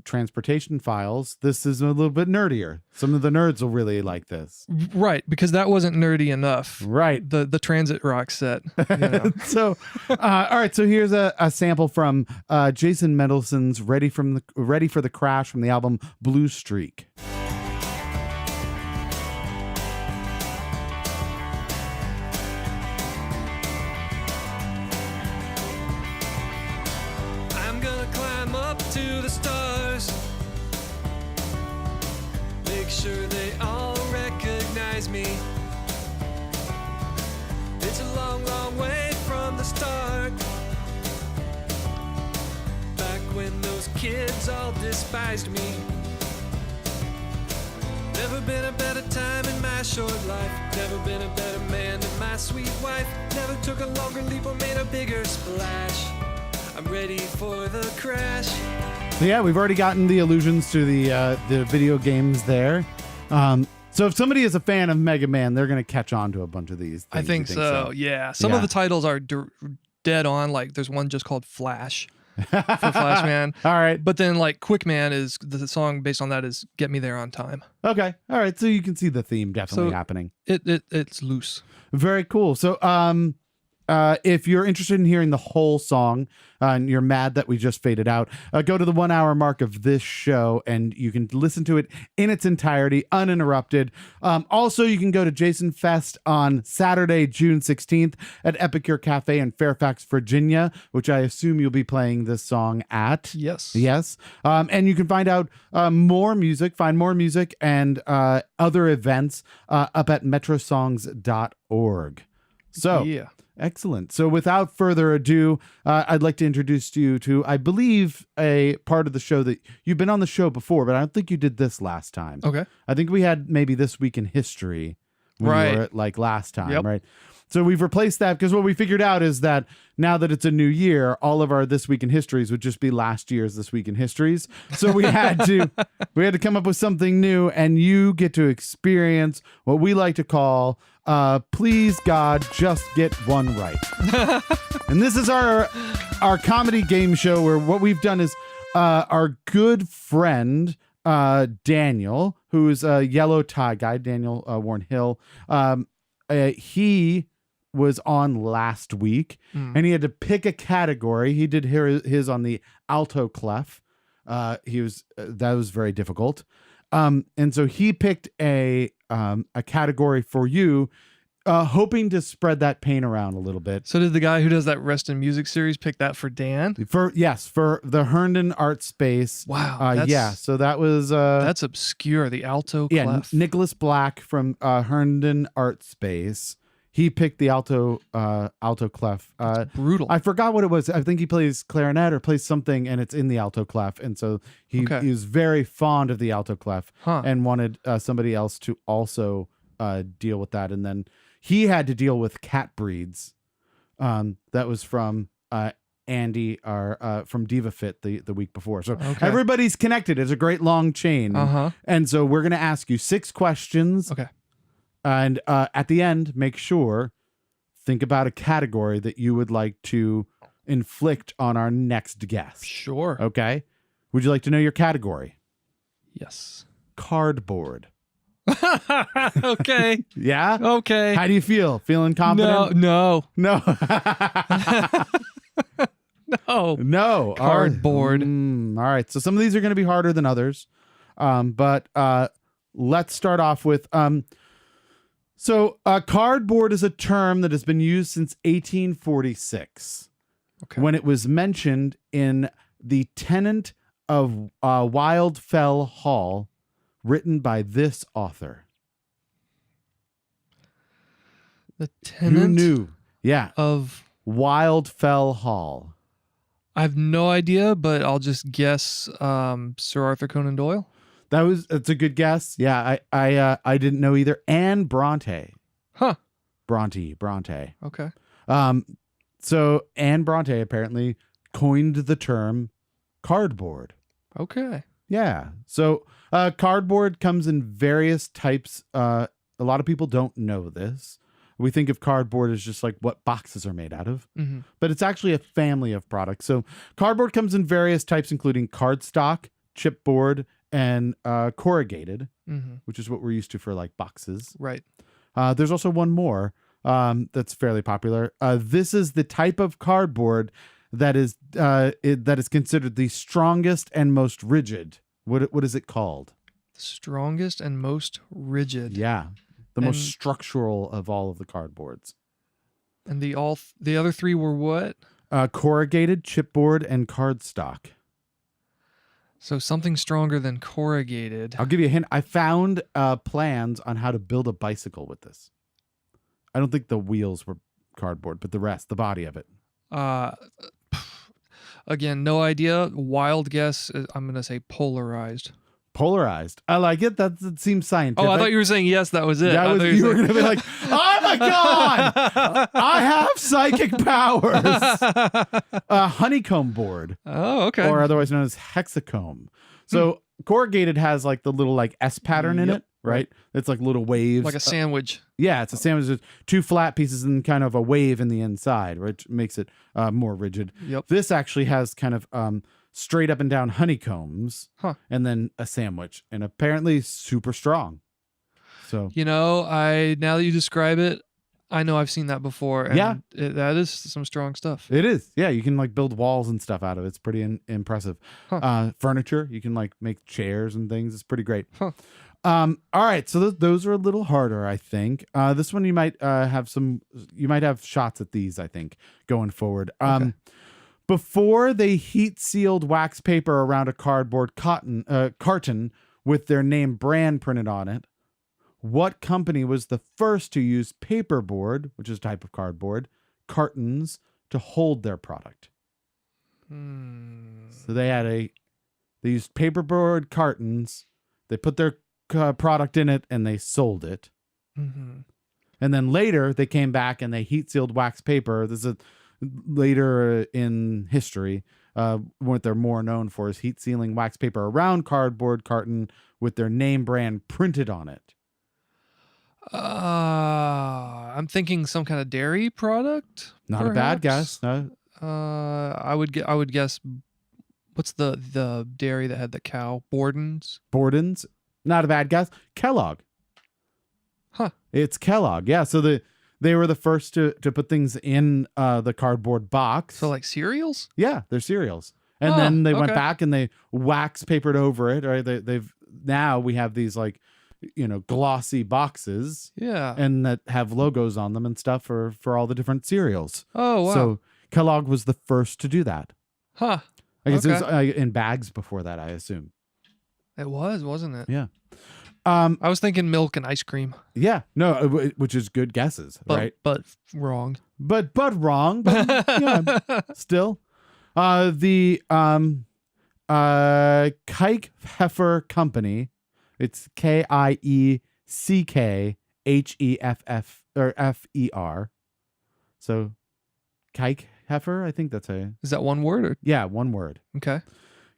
transportation files, this is a little bit nerdier. Some of the nerds will really like this. Right, because that wasn't nerdy enough. Right. The transit rock set. You know. So, all right. So here's a sample from Jason Mendelson's "Ready for the Crash" from the album Blue Streak. I'm gonna climb up to the stars. Make sure they all recognize me. It's a long, long way from the start. Back when those kids all despised me. Never been a better time in my short life. Never been a better man than my sweet wife. Never took a longer leap or made a bigger splash. I'm ready for the crash. So yeah, we've already gotten the allusions to the video games there. So if somebody is a fan of Mega Man, they're going to catch on to a bunch of these. I things. think You so. Yeah. Some of Yeah. the titles are dead on. Like there's one just called Flash for Flash Man. All right. But then like Quick Man is the song based on that is Get Me There on Time. Okay. All right. So you can see the theme definitely So- happening. It's loose. Very cool. So if you're interested in hearing the whole song and you're mad that we just faded out, go to the 1 hour mark of this show and you can listen to it in its entirety, uninterrupted. Also, you can go to Jason Fest on Saturday, June 16th at Epicure Cafe in Fairfax, Virginia, which I assume you'll be playing this song at. Yes. Yes. And you can find out find more music and other events up at metrosongs.org. So, Yeah. excellent. So without further ado, I'd like to introduce you to, I believe, a part of the show that you've been on the show before, but I don't think you did this last time. Okay. I think we had maybe This Week in History when you Right. were at, like last time, Yep. right? So we've replaced that because what we figured out is that now that it's a new year, all of our This Week in Histories would just be last year's This Week in Histories. So we had to come up with something new, and you get to experience what we like to call Please God, Just Get One Right. And this is our comedy game show where what we've done is our good friend Daniel, who is a yellow tie guy, Daniel Warren Hill, he was on last week and he had to pick a category. He did his on the alto clef. That was very difficult. And so he picked a category for you, hoping to spread that pain around a little bit. So did the guy who does that Rest in Music series pick that for Dan? For the Herndon Art Space. Wow. Yeah. So that was That's obscure. The alto clef. Nicholas Black from Herndon Art Space. He picked the alto clef. Brutal. I forgot what it was. I think he plays clarinet or plays something, and it's in the alto clef. And so he was very fond of the alto clef and wanted somebody else to also deal with that. And then he had to deal with cat breeds. That was from Andy from Diva Fit the week before. So everybody's connected. It's a great long chain. And so we're going to ask you 6 questions. Okay. And at the end, think about a category that you would like to inflict on our next guest. Sure. Okay. Would you like to know your category? Yes. Cardboard. Okay. Yeah? Okay. How do you feel? Feeling confident? No. No. No. No. Cardboard. All right. So some of these are going to be harder than others. But let's start off with So cardboard is a term that has been used since 1846, when it was mentioned in The Tenant of Wildfell Hall, written by this author. The Tenant Who knew? Yeah. of Wildfell Hall. I have no idea, but I'll just guess Sir Arthur Conan Doyle. That's a good guess. Yeah, I didn't know either. Anne Bronte. Huh. Bronte. Okay. So Anne Bronte apparently coined the term cardboard. Okay. Yeah. So cardboard comes in various types. A lot of people don't know this. We think of cardboard as just like what boxes are made out of, but it's actually a family of products. So cardboard comes in various types, including cardstock, chipboard, and corrugated, which is what we're used to for like boxes. Right. There's also one more that's fairly popular. This is the type of cardboard that is considered the strongest and most rigid. What is it called? The strongest and most rigid. Yeah, the most structural of all of the cardboards. And the other 3 were what? Corrugated, chipboard, and cardstock. So something stronger than corrugated. I'll give you a hint. I found plans on how to build a bicycle with this. I don't think the wheels were cardboard, but the rest, the body of it. Again, no idea. Wild guess. I'm going to say polarized. Polarized. I like it. That seems scientific. Oh, I thought you were saying yes. That was it. You were going to be like, oh my God, I have psychic powers. Honeycomb board. Oh, okay. Or otherwise known as hexacomb. So corrugated has like the little like S pattern in it, right? It's like little waves. Like a sandwich. Yeah, it's a sandwich with 2 flat pieces and kind of a wave in the inside, which makes it more rigid. Yep. This actually has kind of straight up and down honeycombs and then a sandwich, and apparently super strong. So now that you describe it, I know I've seen that before. And Yeah. that is some strong stuff. It is. Yeah, you can like build walls and stuff out of it. It's pretty impressive. Huh. Furniture, you can like make chairs and things. It's pretty great. Huh. All right, so those are a little harder, I think. This one you might have shots at these, I think, going forward. Okay. Before they heat sealed wax paper around a cardboard carton with their name brand printed on it, what company was the first to use paperboard, which is a type of cardboard, cartons to hold their product? So they used paperboard cartons. They put their product in it and they sold it. Mm-hmm. And then later they came back and they heat sealed wax paper. This is later in history. What they're more known for is heat sealing wax paper around cardboard carton with their name brand printed on it. I'm thinking some kind of dairy product. Not a bad guess. No. I would guess. What's the dairy that had the cow? Borden's. Borden's. Not a bad guess. Kellogg. Huh. It's Kellogg. Yeah. So they were the first to put things in the cardboard box. So like cereals? Yeah, they're cereals. And then they went okay. back and they wax papered over it. Right. They've now we have these like, glossy boxes. Yeah. And that have logos on them and stuff for all the different cereals. Oh wow. So Kellogg was the first to do that. Huh. I guess it was in bags before that, I assume. It was, wasn't it? Yeah. I was thinking milk and ice cream. Yeah. No, which is good guesses, right? But wrong. But wrong. But yeah, still. The Kiekhaefer Company. It's Kiekheff or Fer. So Kiekhaefer, I think that's Is that one word? Or? yeah, one word. Okay.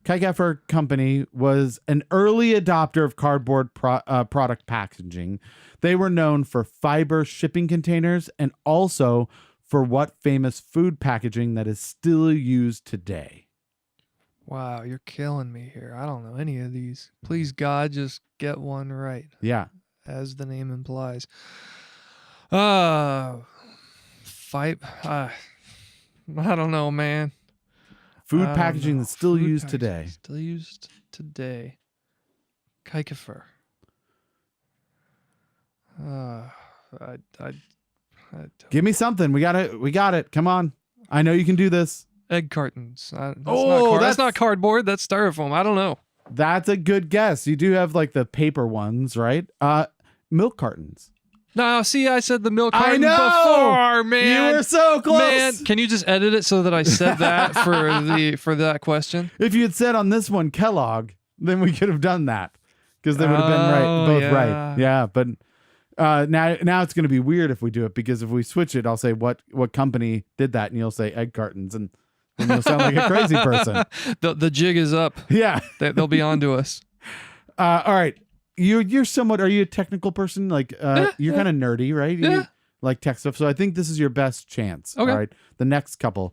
Kiekhaefer Company was an early adopter of cardboard product packaging. They were known for fiber shipping containers and also for what famous food packaging that is still used today. Wow, you're killing me here. I don't know any of these. Please, God, just get one right, Yeah. as the name implies. I don't know, man. Food I don't packaging know. that's still Food used packaging today. Still used today. Kiekhaefer. I don't. Give me something. We got it. Come on. I know you can do this. Egg cartons. That's that's not cardboard. That's styrofoam. I don't know. That's a good guess. You do have like the paper ones, right? Milk cartons. No, see, I said the milk I carton know! before, man. You were so close. Man, can you just edit it so that I said that for that question? If you had said on this one Kellogg, then we could have done that because they would have been both right. Yeah, but now it's going to be weird if we do it because if we switch it, I'll say what company did that, and you'll say egg cartons, and then you'll sound like a crazy person. The jig is up. Yeah, They'll be on to us. all right. You're somewhat. Are you a technical person? Like you're kind of nerdy, right? You Yeah. like tech stuff. So I think this is your best chance. Okay. All right. The next couple.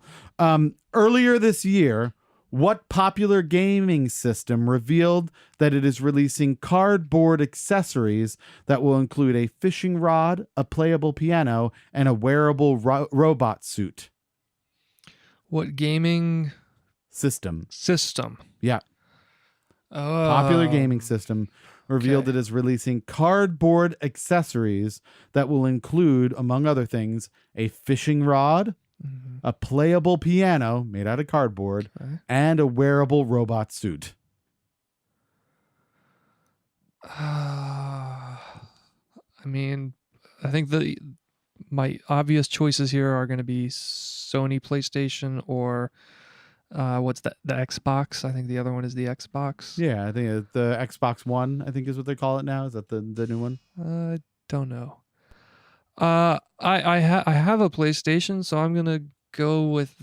Earlier this year, what popular gaming system revealed that it is releasing cardboard accessories that will include a fishing rod, a playable piano, and a wearable robot suit? What gaming System. Yeah. Oh, Popular gaming system revealed okay. it is releasing cardboard accessories that will include, among other things, a fishing rod, a playable piano made out of cardboard, Okay. and a wearable robot suit. I mean, I think my obvious choices here are going to be Sony PlayStation or what's that? The Xbox. I think the other one is the Xbox. Yeah, I think the Xbox One, I think is what they call it now. Is that the new one? I don't know. I have a PlayStation, so I'm gonna go with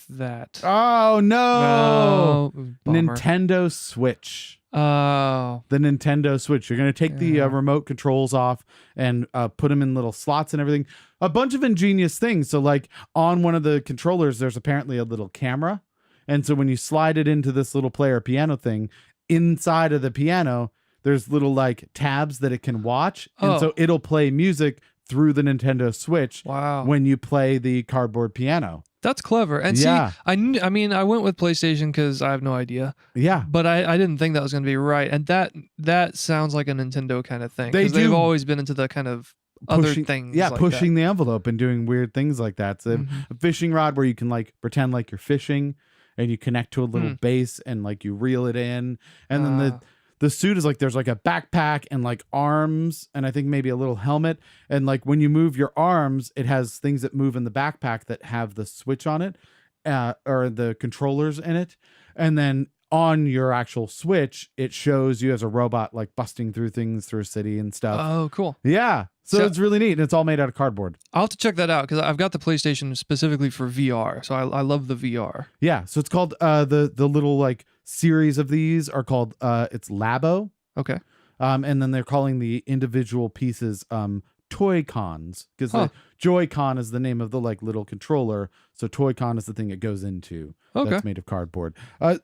that. Oh no! Bummer. Nintendo Switch. Oh, The Nintendo Switch. You're going to take the remote controls off and put them in little slots and everything. A bunch of ingenious things. So like on one of the controllers, there's apparently a little camera. And so when you slide it into this little player piano thing, inside of the piano, there's little like tabs that it can watch. And so it'll play music through the Nintendo Switch Wow. when you play the cardboard piano. That's clever. And Yeah. see, I mean, I went with PlayStation because I have no idea, Yeah. but I didn't think that was going to be right. And that sounds like a Nintendo kind of thing. They 'Cause they've do- always been into the kind of other Pushing- things. Yeah, like pushing the envelope and doing weird things like that. So Mhm. a fishing rod where you can like pretend like you're fishing and you connect to a little base and like you reel it in. And then Ah. the suit is like there's like a backpack and like arms and I think maybe a little helmet. And like when you move your arms, it has things that move in the backpack that have the switch on it or the controllers in it. And then on your actual Switch, it shows you as a robot like busting through things through a city and stuff. Oh, cool. Yeah. So So- it's really neat. And it's all made out of cardboard. I'll have to check that out because I've got the PlayStation specifically for VR. So I love the VR. Yeah. So it's called the little like series of these are called it's Labo. Okay. And then they're calling the individual pieces Toy-Cons because Huh. the Joy-Con is the name of the like little controller. So Toy-Con is the thing it goes into. Okay. That's made of cardboard.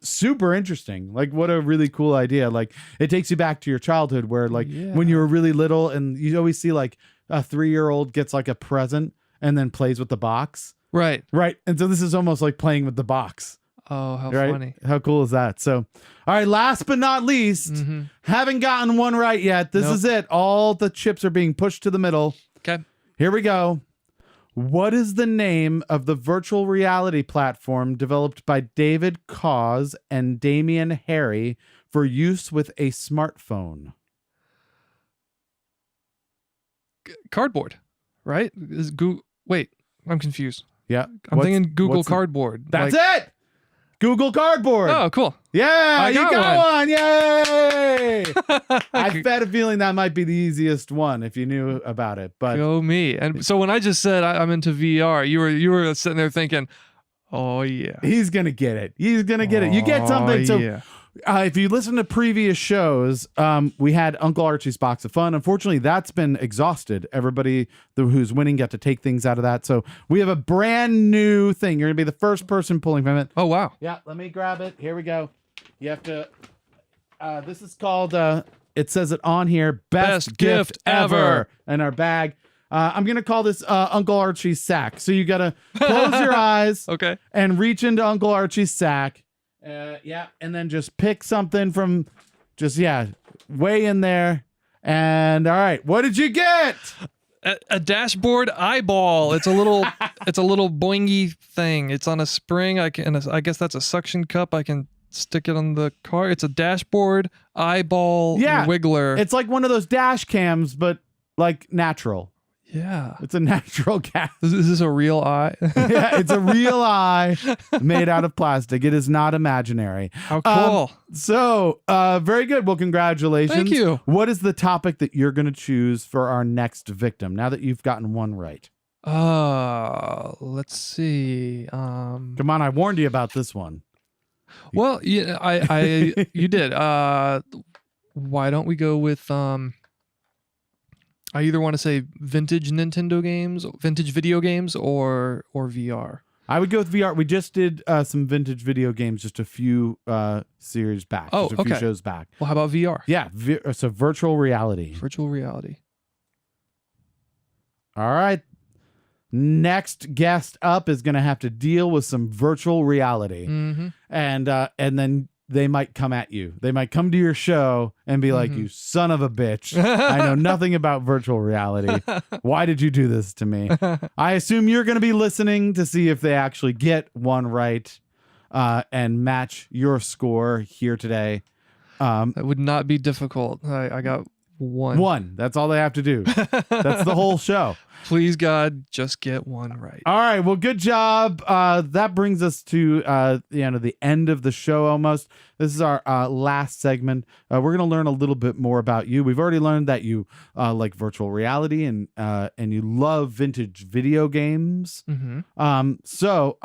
Super interesting. Like what a really cool idea. Like it takes you back to your childhood where like when you were really little and you always see like a 3-year-old gets like a present and then plays with the box. Right. Right. And so this is almost like playing with the box. Oh, how Right? funny. How cool is that? So, all right, last but not least, haven't gotten one right yet. This Nope. is it. All the chips are being pushed to the middle. Okay. Here we go. What is the name of the virtual reality platform developed by David Cause and Damian Harry for use with a smartphone? Cardboard, right? Wait, I'm confused. Yeah. I'm thinking Google what's the- Cardboard. That's Like- it. Google Cardboard. Oh, cool. Yeah, I you got got one. Yay! I had a feeling that might be the easiest one if you knew about it. But Go me. And so when I just said I'm into VR, you were sitting there thinking, oh yeah. he's gonna get it. He's gonna get it. You get something. Oh, So yeah. if you listen to previous shows, we had Uncle Archie's Box of Fun. Unfortunately, that's been exhausted. Everybody who's winning got to take things out of that. So we have a brand new thing. You're gonna be the first person pulling from it. Oh wow. Yeah, let me grab it. Here we go. You have to. This is called. It says it on here. Best gift ever in our bag. I'm gonna call this Uncle Archie's sack. So you gotta close your eyes Okay. and reach into Uncle Archie's sack. Yeah, and then just pick something from, way in there. And all right, what did you get? A dashboard eyeball. It's a little boingy thing. It's on a spring. I guess that's a suction cup. I can stick it on the car. It's a dashboard eyeball wiggler. It's like one of those dash cams, but like natural. Yeah. It's a natural cam. Is this a real eye? Yeah, it's a real eye made out of plastic. It is not imaginary. How cool. So, very good. Well, congratulations. Thank you. What is the topic that you're going to choose for our next victim now that you've gotten one right? Let's see. Come on, I warned you about this one. Well, yeah, you did. Why don't we go with I either want to say vintage Nintendo games, vintage video games, or VR. I would go with VR. We just did some vintage video games just a few series back. Oh, just a few okay. shows back. Well, how about VR? Yeah, so virtual reality. Virtual reality. All right. Next guest up is going to have to deal with some virtual reality. Mm-hmm. And then they might come at you. They might come to your show and be like, "You son of a bitch. I know nothing about virtual reality. Why did you do this to me?" I assume you're going to be listening to see if they actually get one right and match your score here today. That would not be difficult. I got one. One. That's all they have to do. That's the whole show. Please, God, just get one right. All right. Well, good job. That brings us to the end of the show almost. This is our last segment. We're going to learn a little bit more about you. We've already learned that you like virtual reality and you love vintage video games. Mm-hmm. So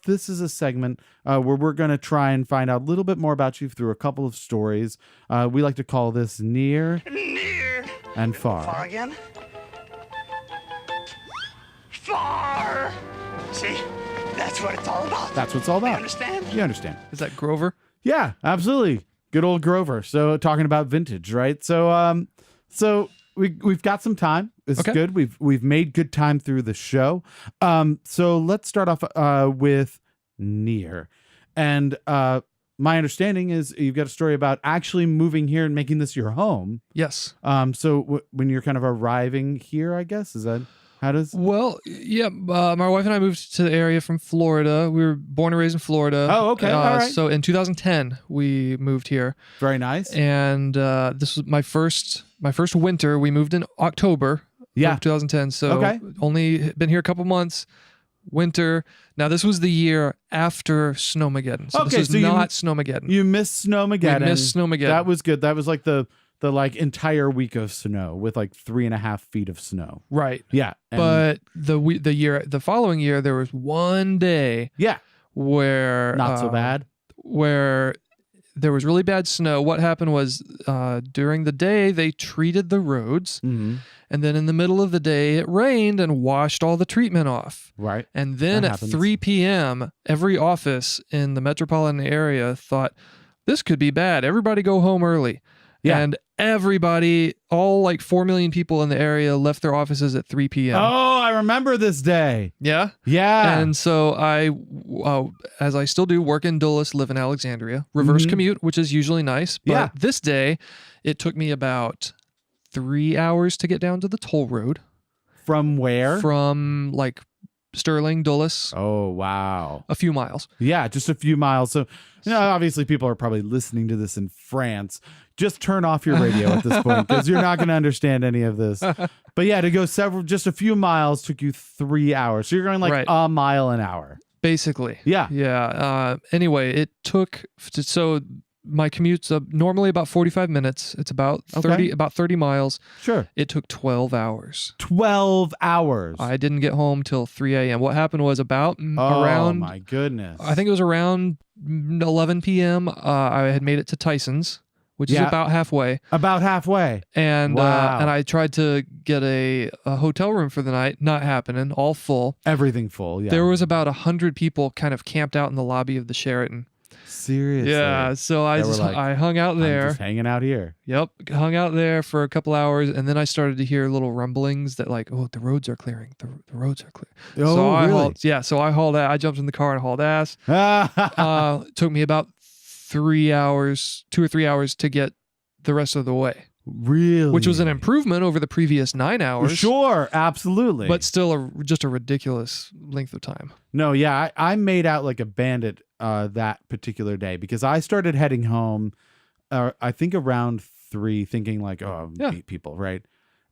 this is a segment where we're going to try and find out a little bit more about you through a couple of stories. We like to call this Near and Far. Far again? Far! See? That's what it's all about. That's what it's all You about. understand? You understand. Is that Grover? Yeah, absolutely. Good old Grover. So talking about vintage, right? So we've got some time. It's Okay. good. We've made good time through the show. So let's start off with Near. And my understanding is you've got a story about actually moving here and making this your home. Yes. So when you're kind of arriving here, I guess, is that how does? Well, yeah. My wife and I moved to the area from Florida. We were born and raised in Florida. Oh, okay. All right. So in 2010, we moved here, Very nice. and this was my first winter. We moved in October Yeah. of 2010. So Okay. only been here a couple months. Winter. Now this was the year after Snowmageddon. So Okay, this is so you- not Snowmageddon. You missed Snowmageddon. We missed Snowmageddon. That was good. That was like the like entire week of snow with like 3.5 feet of snow. Right. Yeah. And- But the following year, there was one day yeah, where not so bad. where there was really bad snow. What happened was during the day they treated the roads, Mm-hmm. and then in the middle of the day it rained and washed all the treatment off. Right. And then That at happens. 3 p.m., every office in the metropolitan area thought this could be bad. Everybody go home early. Yeah. And everybody, all like 4 million people in the area, left their offices at 3 p.m. Oh, I remember this day. Yeah. Yeah. And so I, as I still do, work in Dulles, live in Alexandria, reverse Mhm. commute, which is usually nice. But Yeah. this day, it took me about 3 hours to get down to the toll road From where? from like Sterling, Dulles, Oh, wow. a few miles. Yeah, just a few miles. So, obviously people are probably listening to this in France. Just turn off your radio at this point because you're not going to understand any of this. But yeah, to go just a few miles took you 3 hours. So you're going like Right. a mile an hour. Basically. Yeah. Yeah. Anyway, it took, so my commute's normally about 45 minutes. It's about 30 miles. Sure. It took 12 hours. 12 hours. I didn't get home till 3 a.m. What happened was Oh, around, my goodness. I think it was around 11 p.m. I had made it to Tyson's, which is Yeah. about halfway. About halfway. And Wow. and I tried to get a hotel room for the night. Not happening. All full. Everything full. Yeah. There was about 100 people kind of camped out in the lobby of the Sheraton. Seriously. Yeah, so I They were just like, I hung out I'm there. just hanging out here. Yep, hung out there for a couple hours, and then I started to hear little rumblings that like, oh, the roads are clearing. The roads are clear. Oh, so I really? hauled, so I hauled. I jumped in the car and hauled ass. It took me about 3 hours, 2 or 3 hours to get the rest of the way, Really? which was an improvement over the previous 9 hours. Sure, absolutely. But still just a ridiculous length of time. No, yeah, I made out like a bandit that particular day because I started heading home, I think around 3, thinking like, oh, Yeah. meet people, right?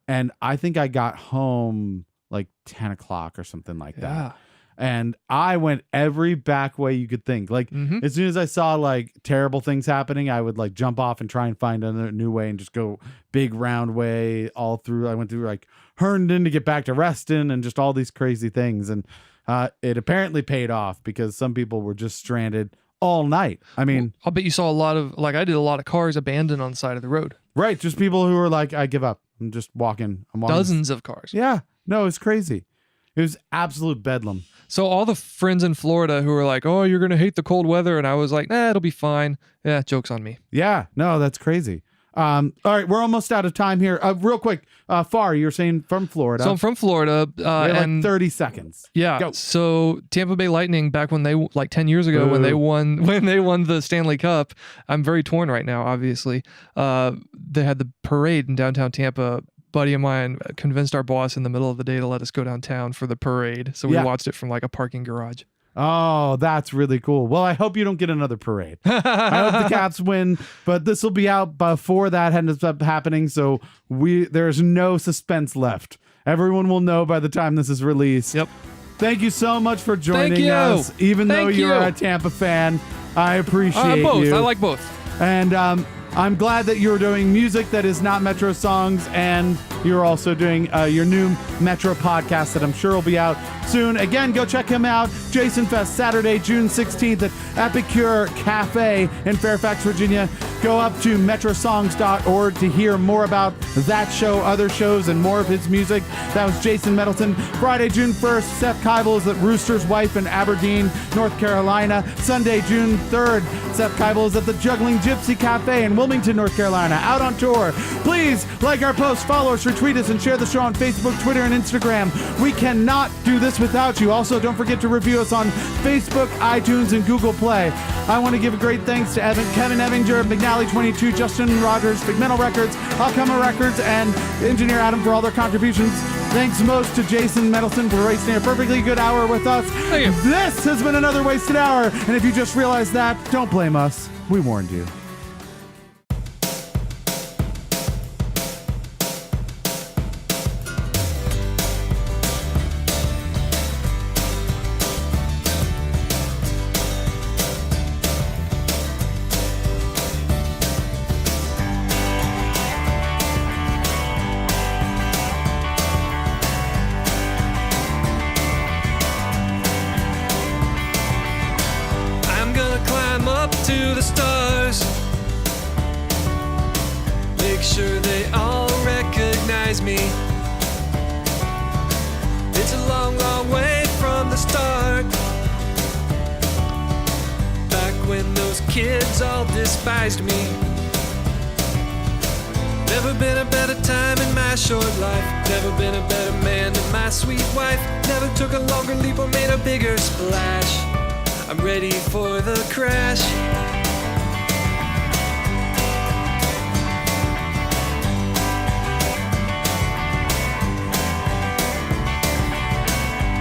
And I think I got home like 10 o'clock or something like that. Yeah. And I went every back way you could think. Like Mhm. as soon as I saw like terrible things happening, I would like jump off and try and find a new way and just go big round way all through. I went through like Herndon to get back to Reston and just all these crazy things. And it apparently paid off because some people were just stranded all night. I mean, I'll bet you saw a lot of I did a lot of cars abandoned on the side of the road. right. Just people who were like, I give up. I'm just walking. I'm walking. Dozens of cars. Yeah. No, it's crazy. It was absolute bedlam. So all the friends in Florida who were like, "Oh, you're gonna hate the cold weather," and I was like, "Nah, it'll be fine." Yeah, joke's on me. Yeah, no, that's crazy. All right, we're almost out of time here. Real quick, Far, you're saying from Florida. So I'm from Florida, we have and like 30 seconds. yeah. Go. So Tampa Bay Lightning, back when they like 10 years ago when they won the Stanley Cup, I'm very torn right now. Obviously, they had the parade in downtown Tampa. Buddy of mine convinced our boss in the middle of the day to let us go downtown for the parade. So we Yeah. watched it from like a parking garage. Oh, that's really cool. Well, I hope you don't get another parade. I hope the Caps win, but this will be out before that ends up happening. So there's no suspense left. Everyone will know by the time this is released. Yep. Thank you so much for joining you. us. Even though Thank you're you. a Tampa fan, I appreciate Both. you. I like both. And I'm glad that you're doing music that is not Metro songs, and you're also doing your new Metro podcast that I'm sure will be out soon. Again, go check him out. Jason Fest, Saturday, June 16th at Epicure Cafe in Fairfax, Virginia. Go up to metrosongs.org to hear more about that show, other shows, and more of his music. That was Jason Mendelson. Friday, June 1st, Seth Keibel is at Rooster's Wife in Aberdeen, North Carolina. Sunday, June 3rd, Seth Keibel is at the Juggling Gypsy Cafe in Wilmington, North Carolina, out on tour. Please like our posts, follow us, retweet us, and share the show on Facebook, Twitter, and Instagram. We cannot do this without you. Also, don't forget to review us on Facebook, iTunes, and Google Play. I want to give a great thanks to Kevin Evinger, McNally22, Justin Rogers, Big Metal Records, Alcama Records, and Engineer Adam for all their contributions. Thanks most to Jason Mendelson for wasting a perfectly good hour with us. Thank you. This has been another wasted hour, and if you just realized that, don't blame us. We warned you. I'm gonna climb up to the stars. Make sure they all recognize me. It's a long, long way from the start. Back when those kids all despised me. Never been a better time in my short life. Never been a better man than my sweet wife. Never took a longer leap or made a bigger splash. I'm ready for the crash.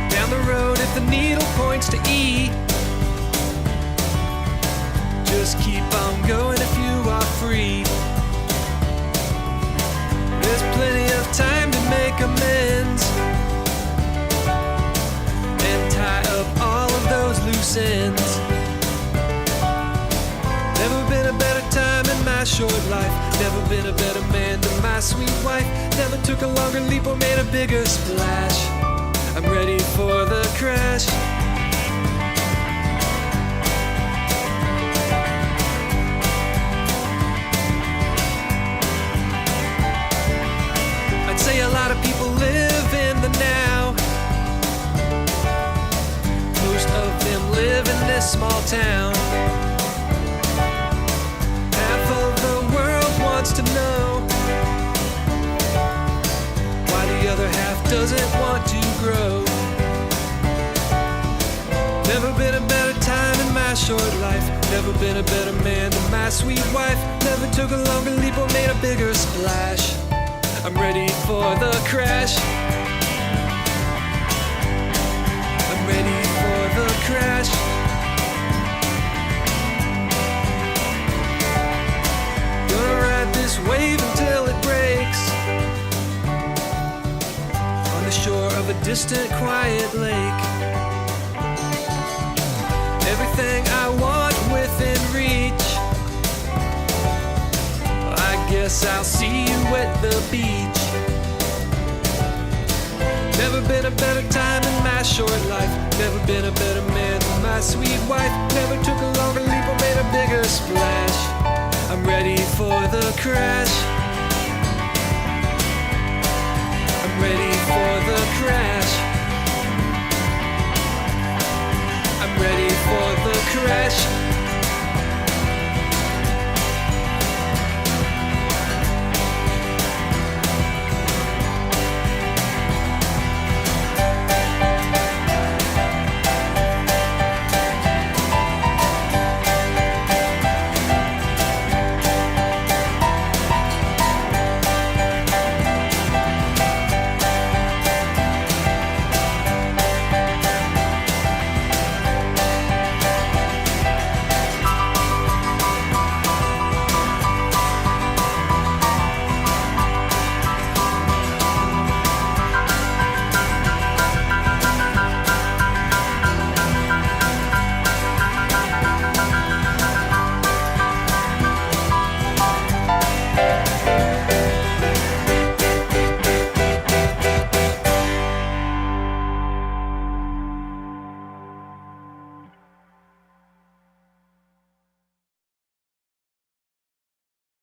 Down the road, if the needle points to E, just keep on going if you are free. There's plenty of time to make amends and tie up all of those loose ends. Never been a better time in my short life. Never been a better man than my sweet wife. Never took a longer leap or made a bigger splash. I'm ready for the crash. I'd say a lot of people live in the now. Most of them live in this small town. Half of the world wants to know why the other half doesn't want to grow. Never been a better time in my short life. Never been a better man than my sweet wife. Never took a longer leap or made a bigger splash. I'm ready for the crash. I'm ready for the crash. Gonna ride this wave until it breaks on the shore of a distant, quiet lake. Everything I want within reach. I guess I'll see you at the beach. Never been a better time in my short life. Never been a better man than my sweet wife. Never took a longer leap or made a bigger splash. I'm ready for the crash. I'm ready for the crash. I'm ready for the crash.